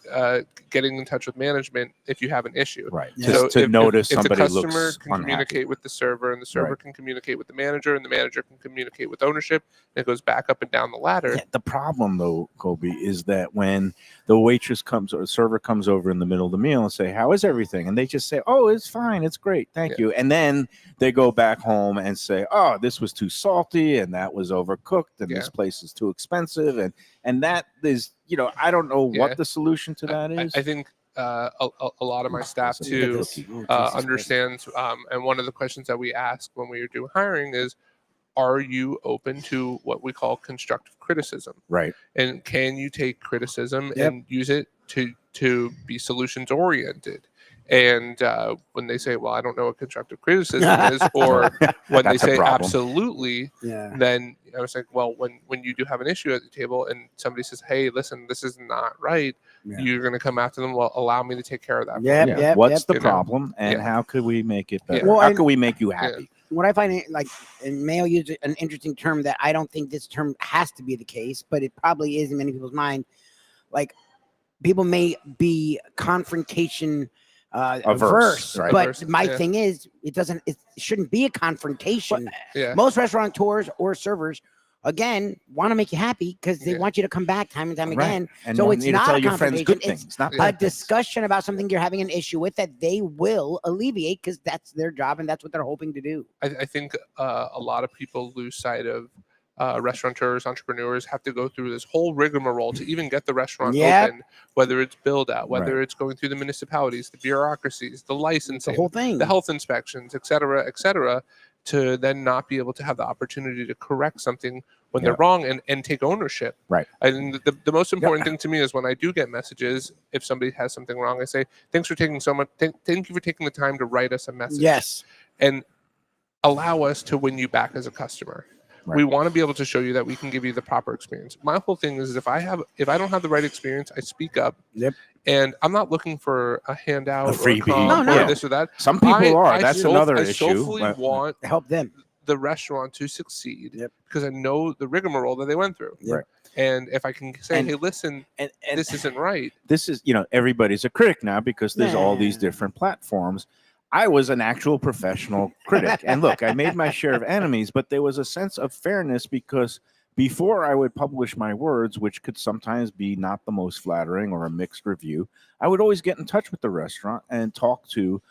in touch with management if you have an issue. Right. Yeah. Just to notice if somebody the customer looks can unhappy. communicate with the server, and the server Right. can communicate with the manager, and the manager can communicate with ownership, and it goes back up and down the ladder. Yeah, the problem, though, Kobe, is that when the waitress comes or the server comes over in the middle of the meal and say, "How is everything?" and they just say, "Oh, it's fine, it's great, thank Yeah. you," and then they go back home and say, "Oh, this was too salty, and that was overcooked, and this Yeah. place is too expensive," and that is, I don't know Yeah. what the solution to that is. I think a lot of my staff Listen, too Oh, Jesus Christ. understands, and one of the questions that we ask when we do hiring is, are you open to what we call constructive criticism? Right. And can you take criticism Yep. and use it to be solutions oriented? And when they say, "Well, I don't know what constructive criticism is," or when they That's a say problem. "Absolutely," Yeah. then I was like, "Well, when you do have an issue at the table and somebody says, 'Hey, listen, this is not right,' Yeah. you're going to come after them. Well, allow me to take care of that. for Yep, you." Yeah. yep, What's yep. the You know? problem, and Yeah. how could we make it better? Yeah. Well, how and- can we make you happy? What I find and Mayo used an interesting term that I don't think this term has to be the case, but it probably is in many people's mind. Like, people may be confrontation averse, right? but Averse, my yeah. thing is, it shouldn't be a confrontation. Yeah. Most restaurateurs or servers again, want to make you happy because they Yeah. want you to come back time and time Right. again. And So want it's you to not tell a your friends good confrontation, it's things, not a bad things. discussion about something you're having an issue with that they will alleviate because that's their job and that's what they're hoping to do. I think a lot of people lose sight of restaurateurs, entrepreneurs have to go through this whole rigmarole to even get the restaurant Yep. open, whether it's build out, whether Right. it's going through the municipalities, the bureaucracies, the It's licensing, the whole thing. the health inspections, et cetera, to then not be able to have the opportunity to correct something when they're wrong and take ownership. Right. And the most important thing to me is when I do get messages, if somebody has something wrong, I say, thanks for taking so much, thank you for taking the time to write us a message. Yes. And allow us to win you back as a customer. Right. We want to be able to show you that we can give you the proper experience. My whole thing is if I don't have the right experience, I speak up. Yep. And I'm not looking for a handout, A freebie. or a comp No. or this or that. Some people are. That's another I issue. soulfully but- want Help them. the restaurant to succeed Yep. because I know the rigmarole that they went through. Yep. Right. And if I can say, And- hey, listen, and this isn't right. this is, everybody's a critic now because there's all these Yeah. different platforms. I was an actual professional critic. And look, I made my share of enemies, but there was a sense of fairness because before I would publish my words, which could sometimes be not the most flattering or a mixed review, I would always get in touch with the restaurant and talk to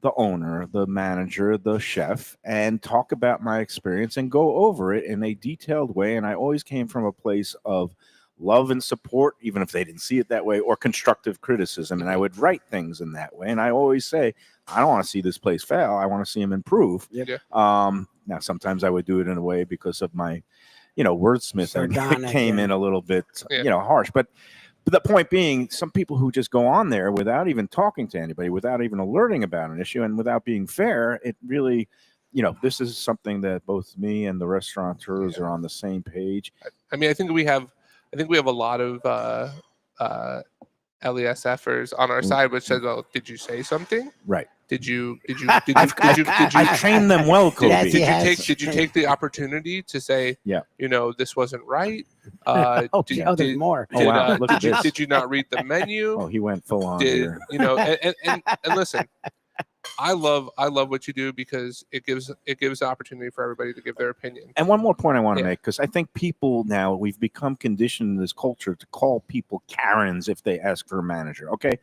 the owner, the manager, the chef, and talk about my experience and go over it in a detailed way. And I always came from a place of love and support, even if they didn't see it that way, or constructive criticism. And I would write things in that way. And I always say, I don't want to see this place fail. I want to see them improve. Yep. Yeah. Now, sometimes I would do it in a way because of my, wordsmithing Sardonic, came yeah. in a little bit, Yeah. harsh. But the point being, some people who just go on there without even talking to anybody, without even alerting about an issue, and without being fair, it really, this is something that both me and the restaurateurs are on the same page. I mean, I think we have a lot of LESFers on our side, which says, "Oh, did you say something? Right. Did you I trained them well, Kobe. Yes, yes. did you take the opportunity to say, Yeah. This wasn't right? There's more. Oh, wow. Look at Did you, this. did you not read the menu? Oh, he went full on Did here. and listen, I love what you do because it gives the opportunity for everybody to give their opinion. And one more point I want to Yeah. make, because I think people now, we've become conditioned in this culture to call people Karens if they ask for a manager. Okay.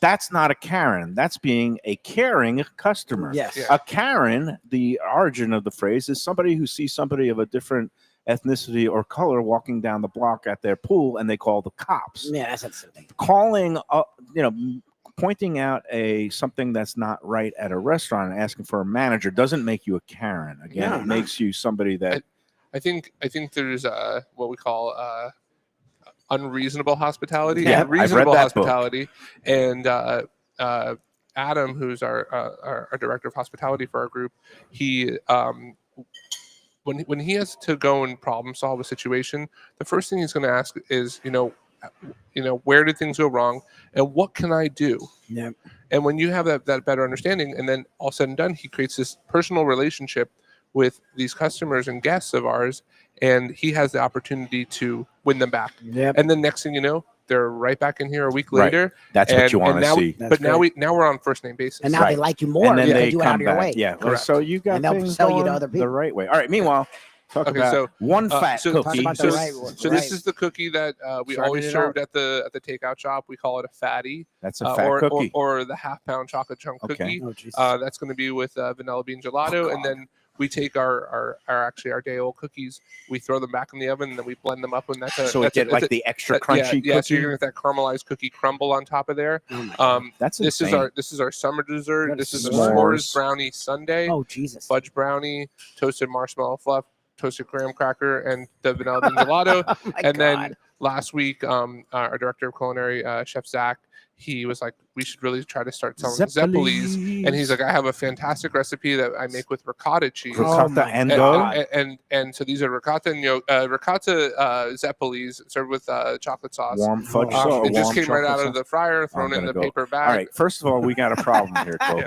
That's not a Karen. That's being a caring customer. Yes. Yeah. A Karen, the origin of the phrase, is somebody who sees somebody of a different ethnicity or color walking down the block at their pool and they call the cops. Yeah, that's something. Calling, pointing out something that's not right at a restaurant and asking for a manager doesn't make you a Karen. Again, No, it no. makes you somebody that I think there's what we call unreasonable hospitality. Yeah, I've read Reasonable that book. hospitality. And Adam, who's our director of hospitality for our group, he when he has to go and problem solve a situation, the first thing he's going to ask is, where did things go wrong, and what can I do? Yep. And when you have that better understanding, and then all said and done, he creates this personal relationship with these customers and guests of ours, and he has the opportunity to win them back. Yep. And then next thing you know, they're right back in here a week Right. later. that's what you want to now, see. That's But great. now we're on first name basis. And now they Right. like you more And then because they you went out come of your back. way. Yeah. Correct. So you got And they'll things sell you to going other the people. right way. All right. Meanwhile, talk Okay, about so, one fat so- cookie. Talk about So, the right- so this is the cookie that we Started always it all. served at the takeout shop. We call it a fatty, That's a fat or cookie. the half-pound chocolate chunk Okay. cookie. Oh, Jesus. That's going to be with vanilla bean gelato, and then we take our day-old cookies, we throw them back in the oven, and then we blend them up, and that's so it get like the extra crunchy yeah. So cookie. you're gonna get that caramelized cookie crumble on top of there. Oh my God. That's This insane. is our summer dessert. Got This is a s'mores. s'mores brownie sundae, Oh, Jesus. fudge brownie, toasted marshmallow fluff, toasted graham cracker, and the vanilla bean gelato. Oh my And then God. last week, our director of culinary, Chef Zach, he was like, we should really try to start selling Zeppelis. And he's like, I have a fantastic recipe that I make with ricotta cheese. Oh ricotta my and God. go. And so these are ricotta Zeppelis served with chocolate sauce. Warm fudge Oh, sauce. It just warm came right chocolate out of sauce. the fryer, thrown in gonna the go. paper All bag. right. First of all, we got a problem here, Kobe.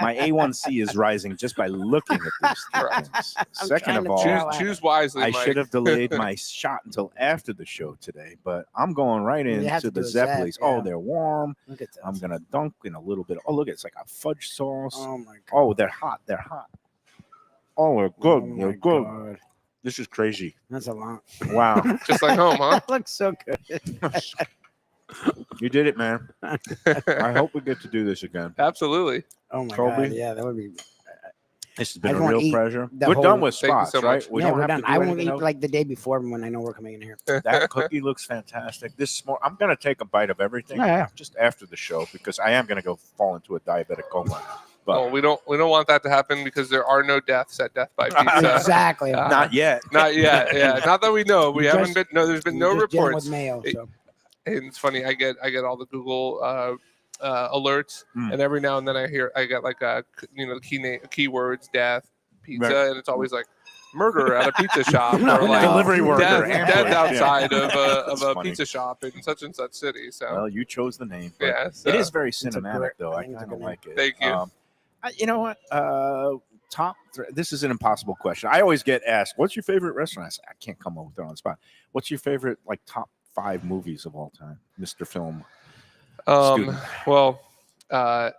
My A1C is rising just by looking at these Correct. things. I'm Second trying of to all, choose- Choose wisely, I Mike. should have delayed my shot until after the show today, but I'm going right You have into to the do a Zep, Zeppelis. Oh, yeah. they're warm. Look at that. I'm gonna dunk in a little bit. Oh, look, it's like a fudge sauce. Oh my God. Oh, they're hot. They're hot. Oh, they're good. Oh they're my good. God. This is crazy. That's a lot. Wow. Just like home, huh? That looks so good. You did it, man. I hope we get to do this again. Absolutely. Oh my Colby? God. Yeah, that would be. This has I been a just wanna real eat pleasure. the We're whole- done with Thank you spots, so right? much. We Yeah, don't we're have done. to do I won't anything eat else. like the day before when I know we're coming in here. That cookie looks fantastic. I'm going to take a bite of everything Yeah. just after the show because I am going to go fall into a diabetic coma. But Oh, we don't want that to happen because there are no deaths at Death by Pizza. Exactly. not yet. Not yet. Yeah, not that we know. We You haven't just- been. No, there's been no Just dealing reports. with Mayo. It- So. And it's funny. I get all the Google alerts, and every now and then I get like keywords, death, pizza, Right. and it's always like murder at a pizza shop or No. like Delivery worker, death ambush, yeah. outside of That's a funny. pizza shop in such and such city. So Well, you chose the name. But yeah, it so- is very a cinematic, great- though. I I think it's a kind of good like it. Thank you. You know what? Top three. This is an impossible question. I always get asked, "What's your favorite restaurant?" I say, I can't come up with it on the spot. What's your favorite, like, top 5 movies of all time, Mr. Film? Student. Well, and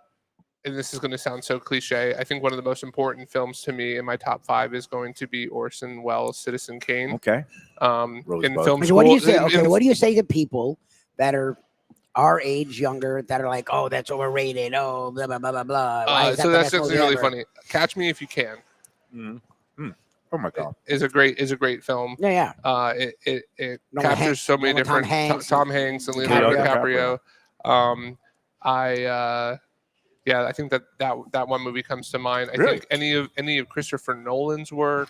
this is going to sound so cliche. I think one of the most important films to me in my top 5 is going to be Orson Welles' Citizen Kane. Okay. In Rosebud. film So school. what do you say? in- Okay, in- what do you say to people that are our age, younger, that are like, "Oh, that's overrated. Oh, blah blah blah blah blah." Why is that so the that's best movie really ever? funny. Catch Me If You Can Oh my God. is a great film. Yeah, It No, captures so many no, Tom different Hanks Tom Hanks and Leonardo DiCaprio. DiCaprio. I think that one movie comes to mind. I Really? think any of Christopher Nolan's work,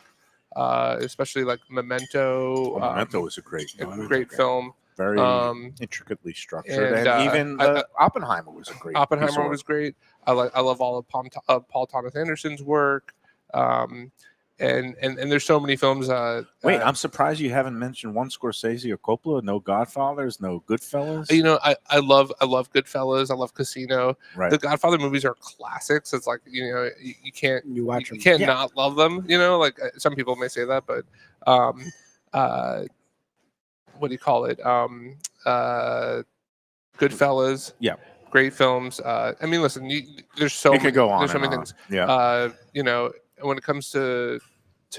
especially like Memento, Memento is a great a movie. great film. Very Um, intricately structured. and, And even Oppenheimer was a great piece of Oppenheimer work. was great. I love all of Paul Thomas Anderson's work. And there's so many films. Wait, I'm surprised you haven't mentioned one Scorsese or Coppola. No Godfathers, no Goodfellas. I love Goodfellas. I love Casino. Right. The Godfather movies are classics. It's like you can't you watch you them. can't Yeah. not love them. Like some people may say that, but what do you call it? Goodfellas. Yeah. Great films. I mean, listen, there's so It many, could go on. there's so and many on. things. Yeah. When it comes to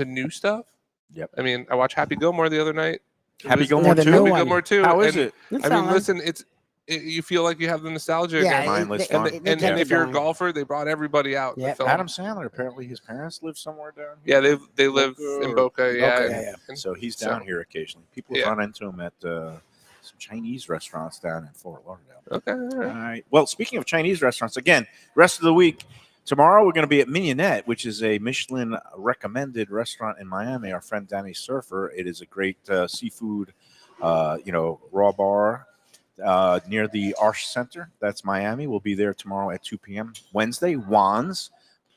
new stuff. Yep. I mean, I watched Happy Gilmore the other night. Happy was- Gilmore the too. new Happy one. Gilmore too. How is And, it? It's I mean, not- listen, you feel like you have the nostalgia Yeah, again. Mindless they- fun. they- they And kept if it you're a going. golfer, they brought everybody out. Yep. To film. Adam Sandler, apparently his parents live somewhere down here. Yeah, they live Boca in or- Boca. Yeah, Boca, and- yeah. and So he's So- down here occasionally. People Yeah. run into him at some Chinese restaurants down in Fort Lauderdale. Okay. All All right. right. Well, speaking of Chinese restaurants, again, rest of the week. Tomorrow we're going to be at Mignonette, which is a Michelin recommended restaurant in Miami. Our friend Danny Surfer. It is a great seafood, raw bar near the Arch Center. That's Miami. We'll be there tomorrow at 2 p.m. Wednesday, Juan's,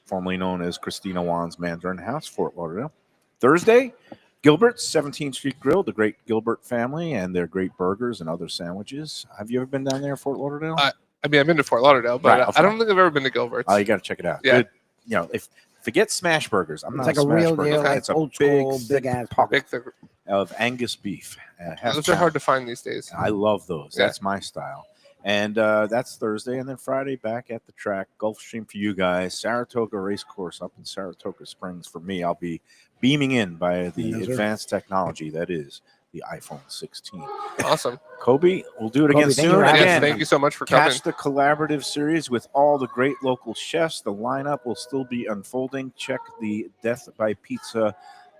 formerly known as Christina Juan's Mandarin House, Fort Lauderdale. Thursday, Gilbert's 17th Street Grill, the great Gilbert family, and their great burgers and other sandwiches. Have you ever been down there, Fort Lauderdale? I mean, I've been to Fort Lauderdale, but Right, I don't think I've ever been to Gilbert's. Oh, you got to check it out. Yeah. Good. If forget smash burgers, I'm It's not like a a smash real burger deal, fan. like It's a old big, school, thick big ass puck Big, thick- of Angus beef. half those are pound. hard to find these days. I love those. Yeah. That's my style. And that's Thursday. And then Friday, back at the track, Gulfstream for you guys. Saratoga Race Course up in Saratoga Springs for me. I'll be beaming in by the Yes, sir. advanced technology that is the iPhone 16. Awesome. Kobe, we'll do it Kobe, again thank you soon. for having Yes, Again, thank you so much for coming. catch the collaborative series with all the great local chefs. The lineup will still be unfolding. Check the Death by Pizza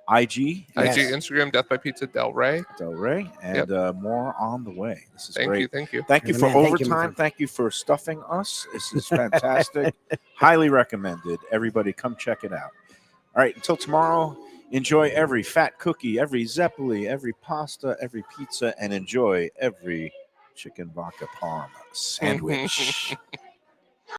IG, Yes. IG, Instagram, Death by Pizza, Delray. Delray, and more on the way. This is Thank great. you. Thank you. Thank you You're for the man. Thank you, overtime. my friend. Thank you for stuffing us. This is fantastic. Highly recommended. Everybody come check it out. All right, until tomorrow, enjoy every fat cookie, every zeppoli, every pasta, every pizza, and enjoy every chicken vodka parm sandwich.